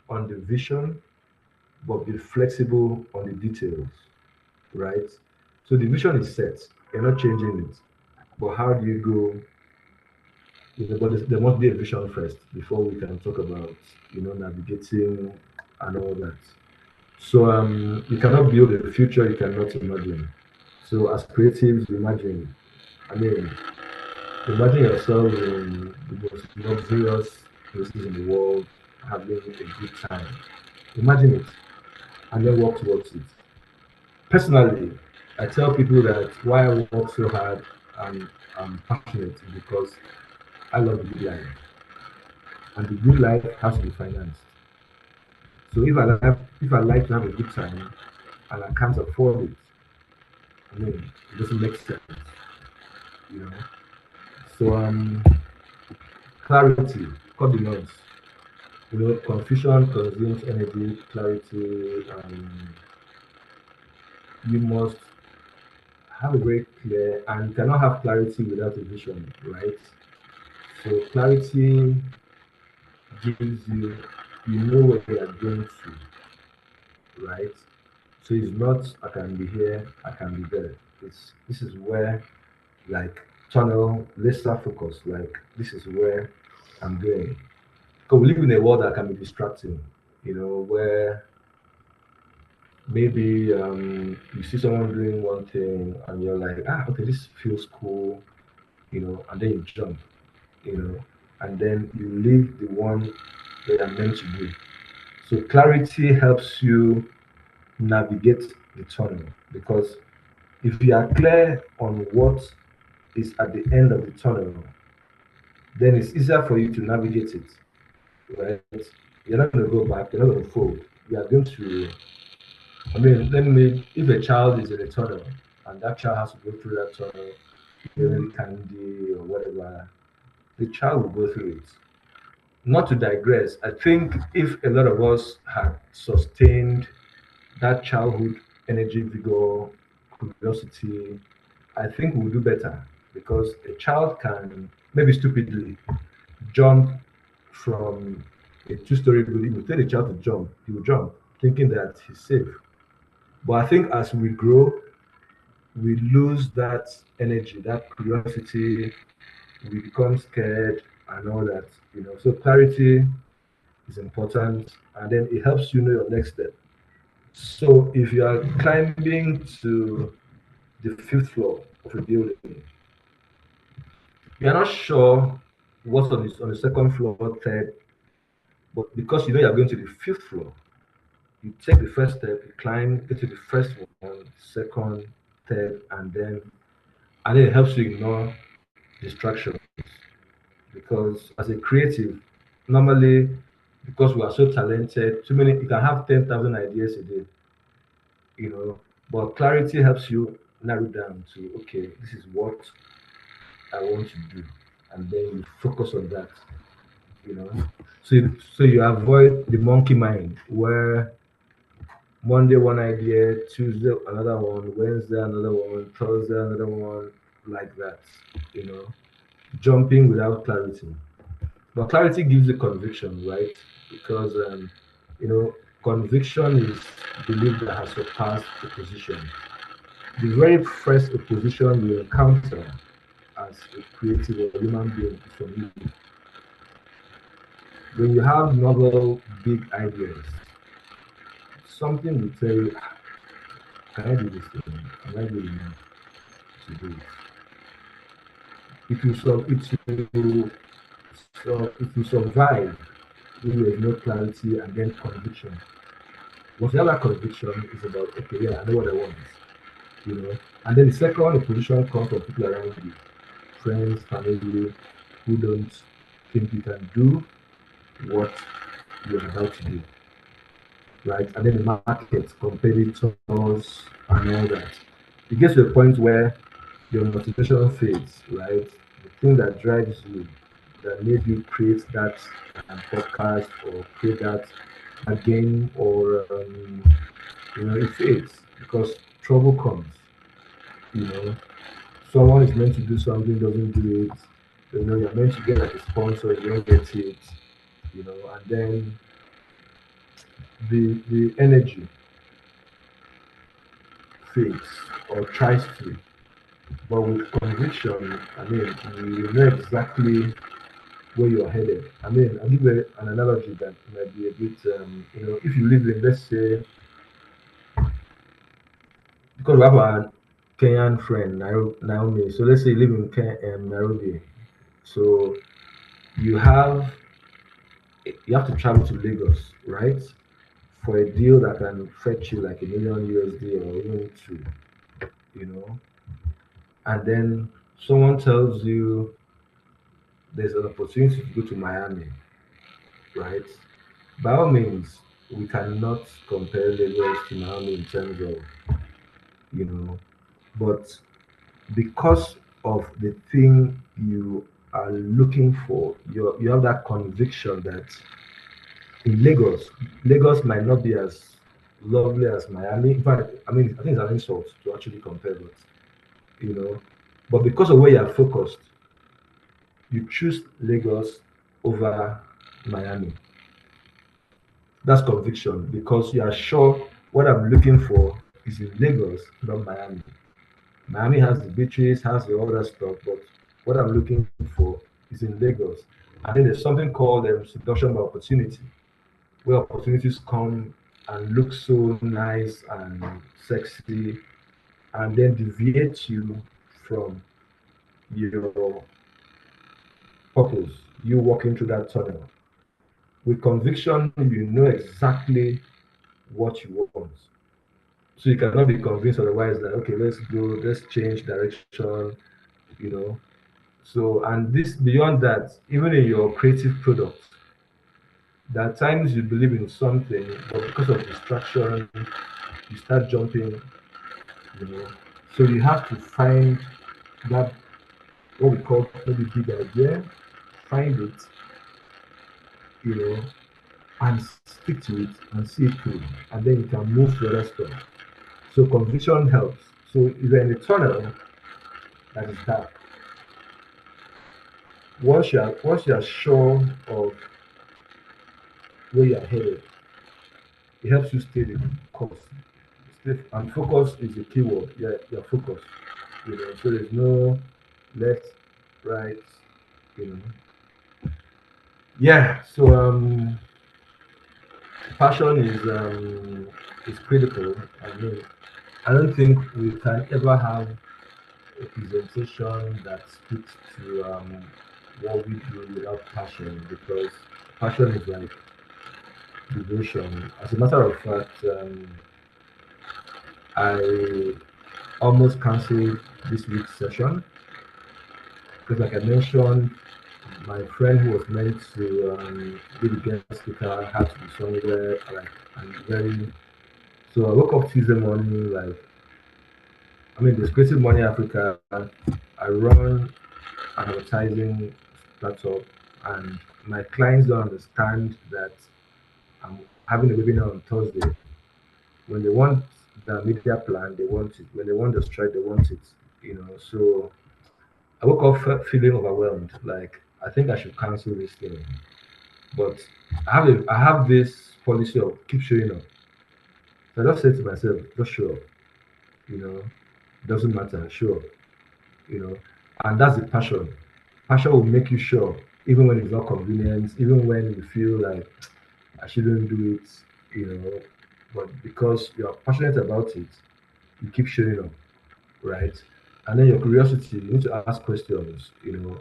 on the vision, but be flexible on the details, right? So the vision is set, you're not changing it. But how do you go? But there must be a vision first before we can talk about, navigating and all that. So you cannot build a future you cannot imagine. So as creatives, imagine. I mean, imagine yourself in the most luxurious places in the world, having a good time. Imagine it, and then work towards it. Personally, I tell people that why I work so hard and I'm passionate is because I love the good life, and the good life has to be financed. So if I like to have a good time and I can't afford it, I mean, it doesn't make sense, you know. So clarity, cut the noise. Confusion consumes energy. Clarity, you must have a very clear, and you cannot have clarity without a vision, right? So clarity gives you, you know where you are going to, right? So it's not I can be here, I can be there. It's this is where, like, tunnel laser focus, like this is where I'm going. Because we live in a world that can be distracting, where maybe you see someone doing one thing and you're like, okay, this feels cool, and then you jump, you know, and then you leave the one that you're meant to do. So clarity helps you navigate the tunnel, because if you are clear on what is at the end of the tunnel, then it's easier for you to navigate it, right? You're not going to go back, you're not going to fold. You are going to, I mean, let me, if a child is in a tunnel and that child has to go through that tunnel, maybe candy or whatever, the child will go through it. Not to digress, I think if a lot of us had sustained that childhood energy, vigor, curiosity, I think we'll do better, because a child can maybe stupidly jump from a two-story building. You tell a child to jump, he will jump, thinking that he's safe. But I think as we grow, we lose that energy, that curiosity, we become scared and all that. So clarity is important, and then it helps you know your next step. So if you are climbing to the fifth floor of a building, you are not sure what's on the second floor, third, but because you know you are going to the fifth floor, you take the first step, you climb, get to the first one, second, third, and then it helps you ignore distractions. Because as a creative, normally, because we are so talented, too many, you can have 10,000 ideas a day, you know, but clarity helps you narrow down to, okay, this is what I want to do, and then you focus on that, you know. So you avoid the monkey mind where Monday one idea, Tuesday another one, Wednesday another one, Thursday another one, like that, you know, jumping without clarity. But clarity gives you conviction, right? Because conviction is belief that has surpassed opposition. The very first opposition you encounter as a creative or human being is from you. When you have novel, big ideas, something will tell you, can I do this thing? Am I good enough to do it? It will survive when there is no clarity and then conviction. Once you have that conviction, it's about, okay, yeah, I know what I want, you know. And then the second opposition comes from people around you, friends, family, who don't think you can do what you're about to do, right? And then the market, competitors, and all that. It gets to a point where your motivation fades, right? The thing that drives you, that made you create that podcast or create that game, or it fades because trouble comes. You know, someone is meant to do something, doesn't do it. You know, you're meant to get like a sponsor, you don't get it. You know, and then the energy fades or tries to. But with conviction, I mean, you know exactly where you're headed. I mean, I'll give you an analogy that might be a bit, you know, if you live in, let's say, because we have a Kenyan friend, Naomi. So let's say you live in Nairobi. So you have you have to travel to Lagos, right? For a deal that can fetch you like a million USD or even two, you know. And then someone tells you there's an opportunity to go to Miami, right? By all means, we cannot compare Lagos to Miami in terms of, you know, but because of the thing you are looking for, you have that conviction that in Lagos might not be as lovely as Miami. In fact, I mean, I think it's an insult to actually compare, but you know, but because of where you are focused, you choose Lagos over Miami. That's conviction because you are sure what I'm looking for is in Lagos, not Miami. Miami has the beaches, has the other stuff, but what I'm looking for is in Lagos. And then there's something called seduction by opportunity, where opportunities come and look so nice and sexy, and then deviate you from your purpose. You walking through that tunnel. With conviction, you know exactly what you want. So you cannot be convinced otherwise that okay, let's go, let's change direction, you know. So and this beyond that, even in your creative product, there are times you believe in something, but because of distraction, you start jumping, you know. So you have to find that what we call maybe big idea, find it, you know, and stick to it and see it through. And then you can move to other stuff. So conviction helps. So if you're in a tunnel that is dark, once you are sure of where you're headed, it helps you stay the course. And focus is the key word. Yeah, you're focused. You know, so there's no left, right, you know. Yeah, so passion is critical. I mean, I don't think we can ever have a presentation that speaks to what we do without passion because passion is like devotion. As a matter of fact, I almost cancelled this week's session because, like I mentioned, my friend who was meant to be the guest speaker had to be somewhere like and very. So I woke up Tuesday morning like I mean, there's Creative Money Africa. I run an advertising startup, and my clients don't understand that I'm having a webinar on Thursday. When they want the media plan, they want it. When they want the strike, they want it. You know, so I woke up feeling overwhelmed. Like I think I should cancel this thing. But I have this policy of keep showing up. So I just said to myself, just show up. You know, doesn't matter, show up. You know, and that's the passion. Passion will make you show up, even when it's not convenient, even when you feel like I shouldn't do it. You know, but because you're passionate about it, you keep showing up, right? And then your curiosity, you need to ask questions. You know,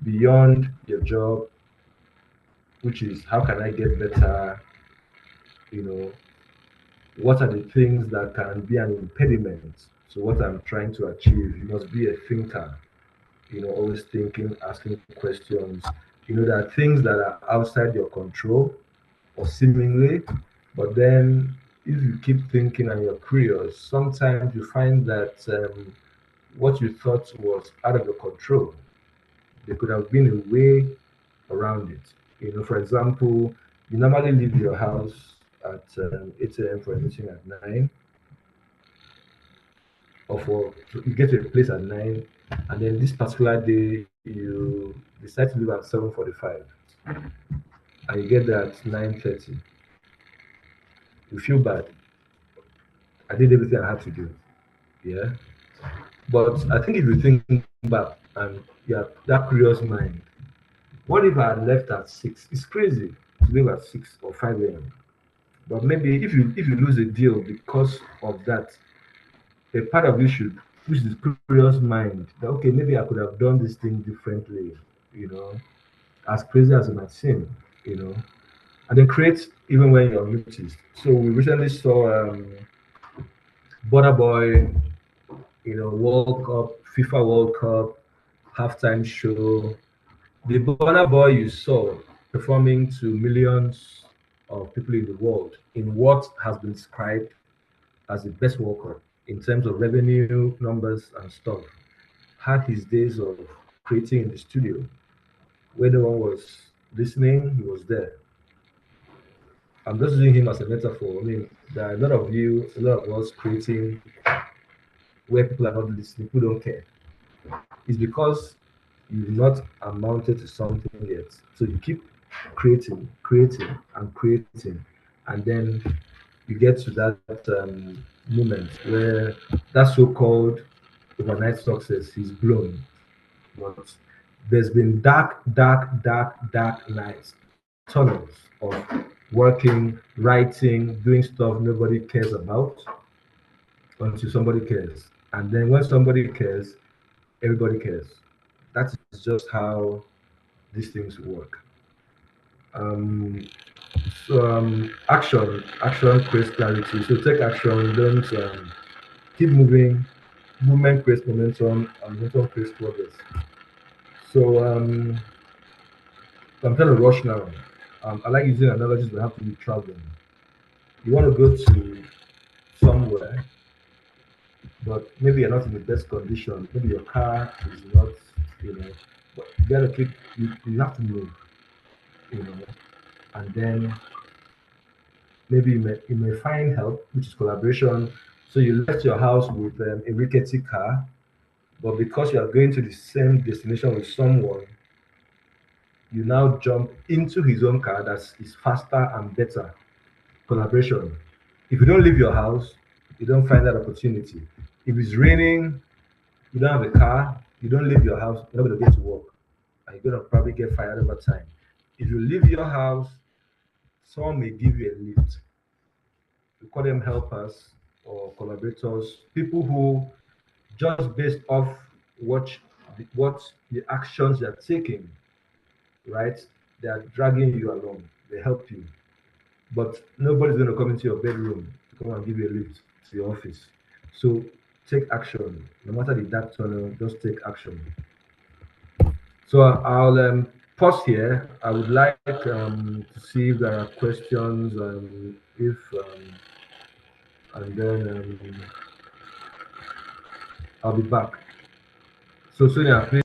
beyond your job, which is how can I get better? You know, what are the things that can be an impediment to what I'm trying to achieve? You must be a thinker, you know, always thinking, asking questions. You know, there are things that are outside your control or seemingly, but then if you keep thinking and you're curious, sometimes you find that what you thought was out of your control, there could have been a way around it. You know, for example, you normally leave your house at 8 a.m. for a meeting at 9, or for you get to a place at 9, and then this particular day you decide to leave at 7:45, and you get there at 9:30, you feel bad. I did everything I had to do. Yeah. But I think if you think back and you have that curious mind, what if I had left at 6? It's crazy to leave at 6 or 5 a.m. But maybe if you lose a deal because of that, a part of you should push this curious mind that okay, maybe I could have done this thing differently, you know, as crazy as it might seem, you know, and then create even when you're noticed. So we recently saw Border Boy, World Cup, FIFA World Cup, halftime show. The Burna Boy you saw performing to millions of people in the world in what has been described as the best World Cup in terms of revenue, numbers, and stuff, had his days of creating in the studio where no one was listening, he was there. I'm just using him as a metaphor. I mean, there are a lot of you, a lot of us creating where people are not listening, people don't care. It's because you've not amounted to something yet. So you keep creating, creating, and creating, and then you get to that moment where that so-called overnight success is blown. But there's been dark, dark, dark, dark nights, tunnels of working, writing, doing stuff nobody cares about until somebody cares. And then when somebody cares, everybody cares. That is just how these things work. Um, action creates clarity. So take action, don't keep moving. Movement creates momentum, and momentum creates progress. So I'm trying to rush now. I like using analogies that have to be traveling. You want to go to somewhere, but maybe you're not in the best condition. Maybe your car is not, you know, but you gotta keep, you have to move, you know, and then maybe you may find help, which is collaboration. So you left your house with a rickety car, but because you are going to the same destination with someone, you now jump into his own car that is faster and better. Collaboration. If you don't leave your house, you don't find that opportunity. If it's raining, you don't have a car, you don't leave your house, you're not going to get to work. And you're going to probably get fired over time. If you leave your house, someone may give you a lift. We call them helpers or collaborators, people who just based off what the actions they're taking, right? They are dragging you along. They help you. But nobody's going to come into your bedroom to come and give you a lift to your office. So take action. No matter the dark tunnel, just take action. So I'll pause here. I would like to see if there are questions, if and then I'll be back. So Sonia, please.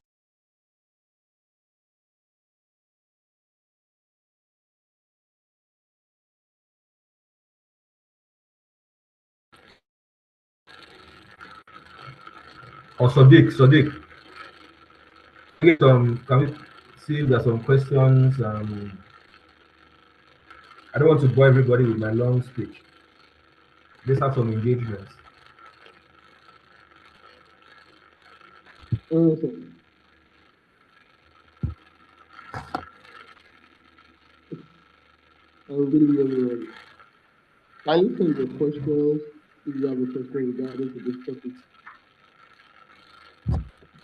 Or Sadiq, can we see if there are some questions? I don't want to bore everybody with my long speech. Let's have some engagement. Okay. Good evening, everyone. Can you send your questions if you have a question regarding to this topic?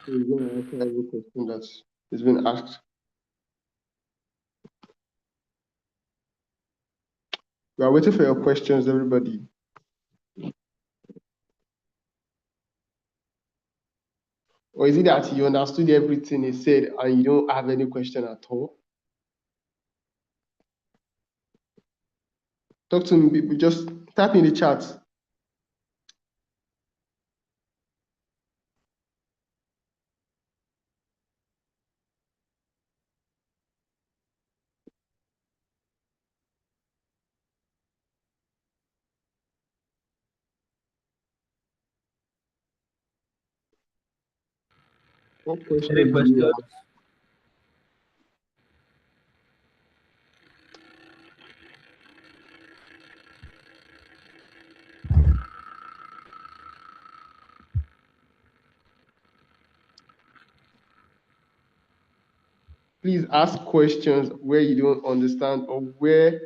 So we're going to answer every question that has been asked. We are waiting for your questions, everybody. Or is it that you understood everything he said and you don't have any question at all? Talk to me, people. Just type in the chat. What question Any do questions? you have? Please ask questions where you don't understand or where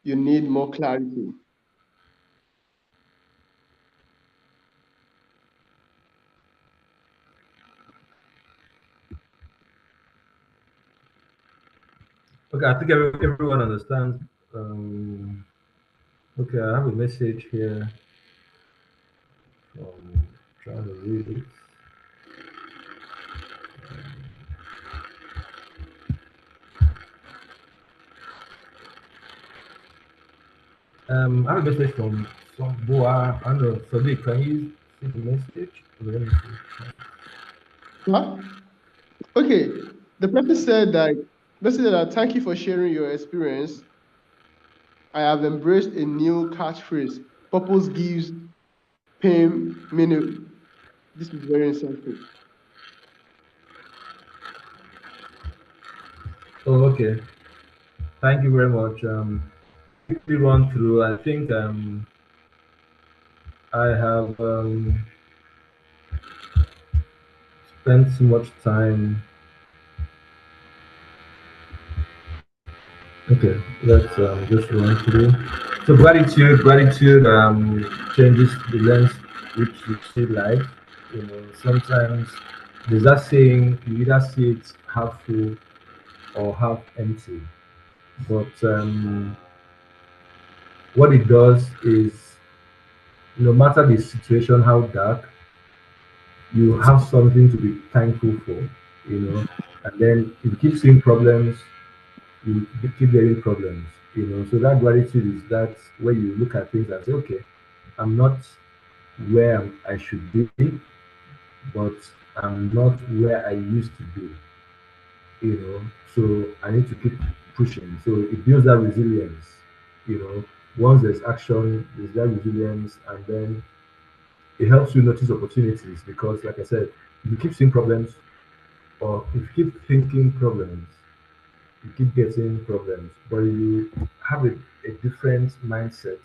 you need more clarity. Okay, I think everyone understands. Okay, I have a message here from trying to read it. I have a message from some Boa. I don't know, Sadiq, can you see the message? Let me see. Huh? Okay. The person said that thank you for sharing your experience. I have embraced a new catchphrase. Purpose gives pain meaning. This is very insightful. Oh, okay. Thank you very much. Quickly run through. I think I have spent so much time. Okay, let's just run through. So gratitude changes the lens which you see life. You know, sometimes there's that saying you either see it half full or half empty. But what it does is, no matter the situation, how dark, you have something to be thankful for. You know, and then if you keep seeing problems, you keep getting problems. You know, so that gratitude is that where you look at things and say, okay, I'm not where I should be, but I'm not where I used to be. You know, so I need to keep pushing. So it builds that resilience. You know, once there's action, there's that resilience, and then it helps you notice opportunities because, like I said, if you keep seeing problems or if you keep thinking problems, you keep getting problems, but you have a different mindset,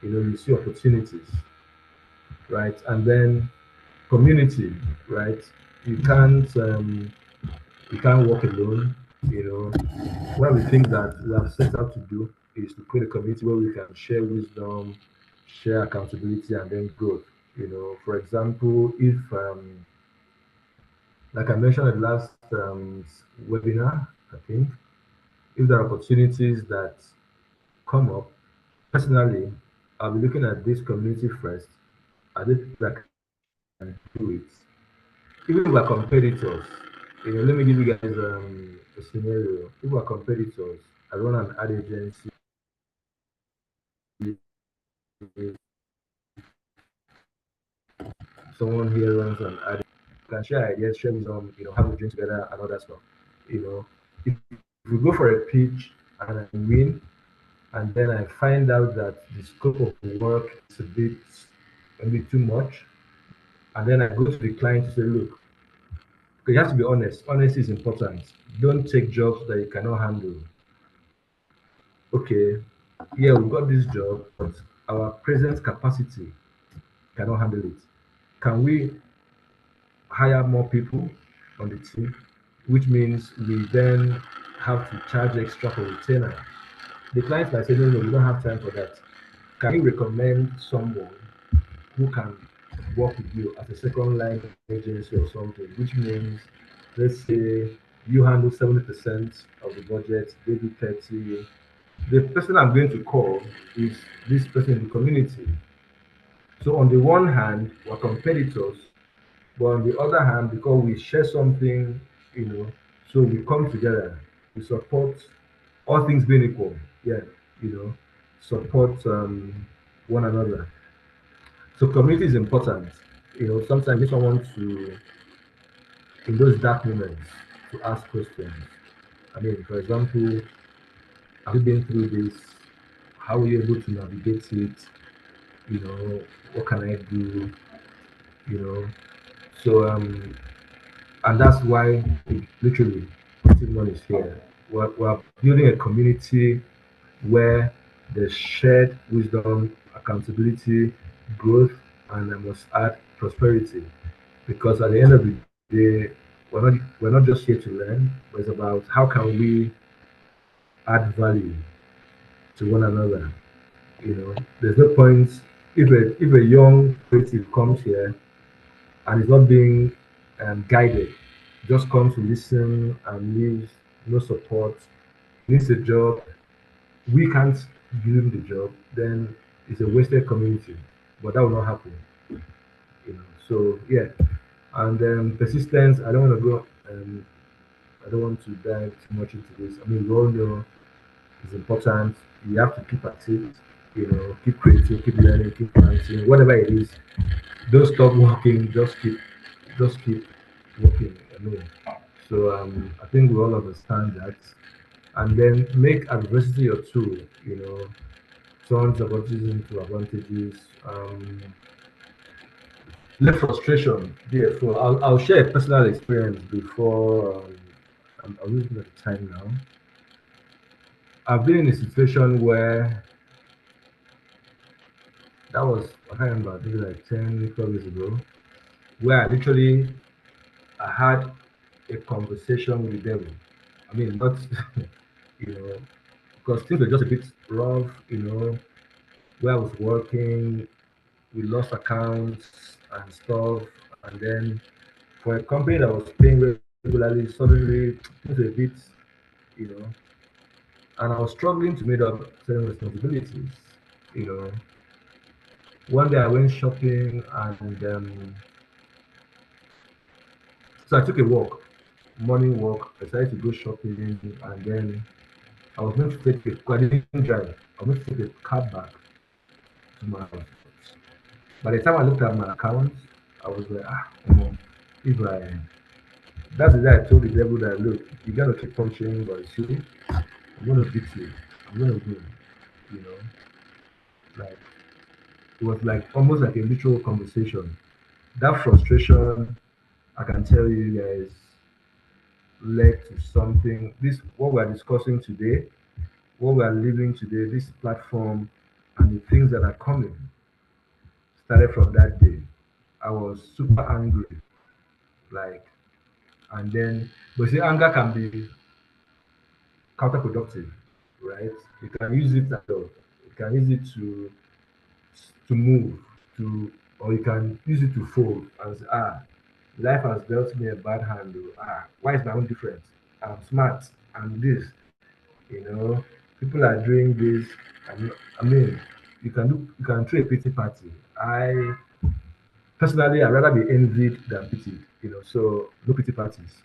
you know, you see opportunities, right? And then community, right? You can't um, you can't walk alone. You know, one of the things that we have set out to do is to create a community where we can share wisdom, share accountability, and then growth. You know, for example, if like I mentioned at the last webinar, I think if there are opportunities that come up, personally, I'll be looking at this community first. Are they people that can do it? Even if we're competitors, you know, let me give you guys a scenario. If we're competitors, I run an ad agency. Someone here runs an ad. Can share ideas, share wisdom, you know, have a drink together and all that stuff. You know, if we go for a pitch and I win, and then I find out that the scope of the work is a bit too much, and then I go to the client to say, look, you have to be honest. Honesty is important. Don't take jobs that you cannot handle. Okay, yeah, we got this job, but our present capacity cannot handle it. Can we hire more people on the team? Which means we then have to charge extra for retainer. The client might say, no, no, we don't have time for that. Can you recommend someone who can work with you as a second line agency or something? Which means, let's say you handle 70% of the budget, they do 30. The person I'm going to call is this person in the community. So on the one hand, we're competitors, but on the other hand, because we share something, you know, so we come together, we support all things being equal. Yeah, you know, support one another. So community is important. You know, sometimes if someone to in those dark moments to ask questions. I mean, for example, have you been through this? How were you able to navigate it? You know, what can I do? You know, so And that's why literally putting money is here. We're building a community where there's shared wisdom, accountability, growth, and I must add prosperity. Because at the end of the day, we're not just here to learn, but it's about how can we add value to one another. There's no point if a young creative comes here and is not being guided, just comes to listen and leaves no support, needs a job, we can't give him the job, then it's a wasted community. But that will not happen. So yeah, and persistence. I don't want to go. I don't want to dive too much into this. I mean, we all know it's important. You have to keep at it. Keep creating, keep learning, keep planting, whatever it is. Don't stop working. Just keep working. I mean, so I think we all understand that, and then make adversity your tool. Turn advantages into advantages. Let frustration be a fool. I'll share a personal experience before I'm looking at the time now. I've been in a situation where that was I can't remember, maybe like 10, 12 years ago, where I had a conversation with the devil. I mean, not you know, because things were just a bit rough. Where I was working, we lost accounts and stuff, and then for a company that was paying regularly, suddenly things were a bit, you know, and I was struggling to meet up certain responsibilities. You know, one day I went shopping and so I took a walk, morning walk. I decided to go shopping and then I was going to take I didn't drive. I was going to take a cab back to my house. By the time I looked at my account, I was like, if I that's the day I told the devil that look, you gotta keep punching, but see, I'm gonna beat you. I'm gonna win. You know, like it was like almost like a mutual conversation. That frustration, I can tell you guys, led to something. This what we're discussing today, what we're living today, this platform, and the things that are coming started from that day. I was super angry, like, and then, but see, anger can be counterproductive, right? You can use it at all. You can use it to move, or you can use it to fold and say, life has dealt me a bad hand. Why is my own different? I'm smart. I'm this. You know, people are doing this. I mean, you can throw a pity party. I personally, I'd rather be envied than pitied. So no pity parties.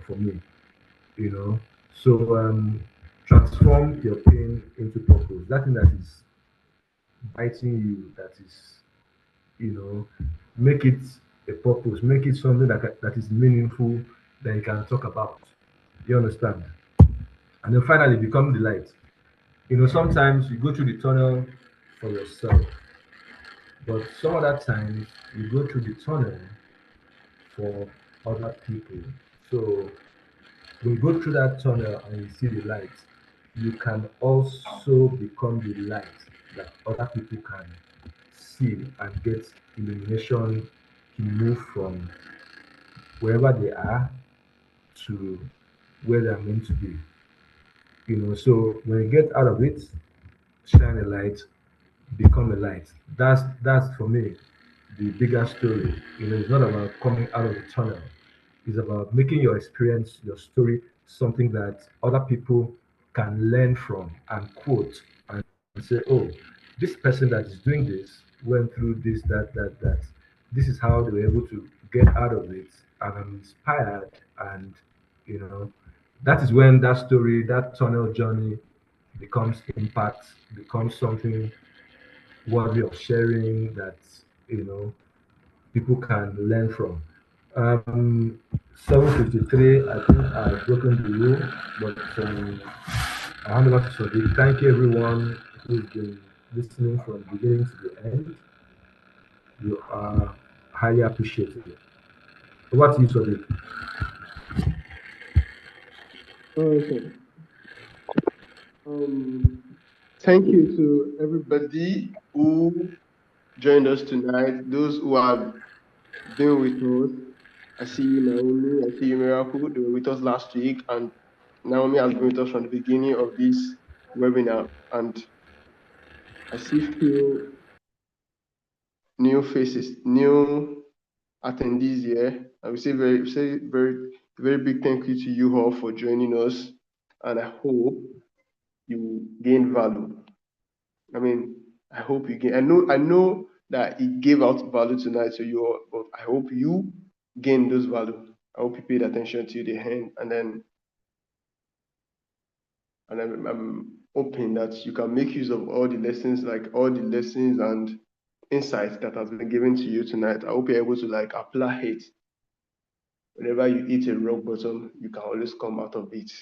For me. You know, so transform your pain into purpose. That thing that is biting you, that is, you know, make it a purpose, make it something that is meaningful that you can talk about. You understand? And then finally become the light. Sometimes you go through the tunnel for yourself, but some other times you go through the tunnel for other people. So when you go through that tunnel and you see the light, you can also become the light that other people can see and get illumination to move from wherever they are to where they're meant to be. So when you get out of it, shine a light, become a light. That's for me the bigger story. It's not about coming out of the tunnel. It's about making your experience, your story, something that other people can learn from and quote and say, oh, this person that is doing this went through this, that. This is how they were able to get out of it. And I'm inspired. And, you know, that is when that story, that tunnel journey becomes impact, becomes something worthy of sharing that, you know, people can learn from. 7:53. I think I've broken the rule, but I hand over to Sadiq. Thank you, everyone who's been listening from the beginning to the end. You are highly appreciated. Over to you, Sadiq. Okay. Thank you to everybody who joined us tonight. Those who have been with us. I see you, Naomi. I see you, Miracle. They were with us last week, and Naomi has been with us from the beginning of this webinar. And I see few new faces, new attendees here. I will say very big thank you to you all for joining us, and I hope you gain value. I mean, I hope you gain. I know that it gave out value tonight to you all, but I hope you gain those value. I hope you paid attention to the end, and then I'm hoping that you can make use of all the lessons, and insights that has been given to you tonight. I hope you're able to like apply it. Whenever you hit a rock bottom, you can always come out of it.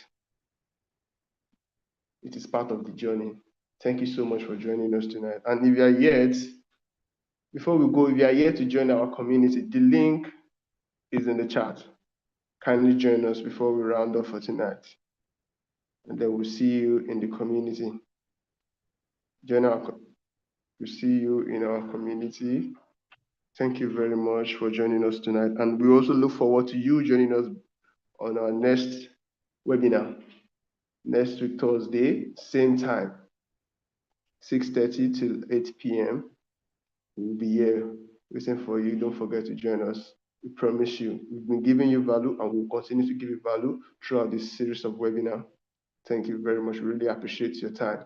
It is part of the journey. Thank you so much for joining us tonight. And if you are yet, before we go, if you are yet to join our community, the link is in the chat. Kindly join us before we round off for tonight. And then we'll see you in the community. We'll see you in our community. Thank you very much for joining us tonight. And we also look forward to you joining us on our next webinar. Next week, Thursday, same time, 6:30 till 8 p.m. We'll be here waiting for you. Don't forget to join us. We promise you, we've been giving you value and we'll continue to give you value throughout this series of webinar. Thank you very much. We really appreciate your time.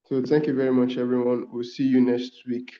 So thank you very much, everyone. We'll see you next week.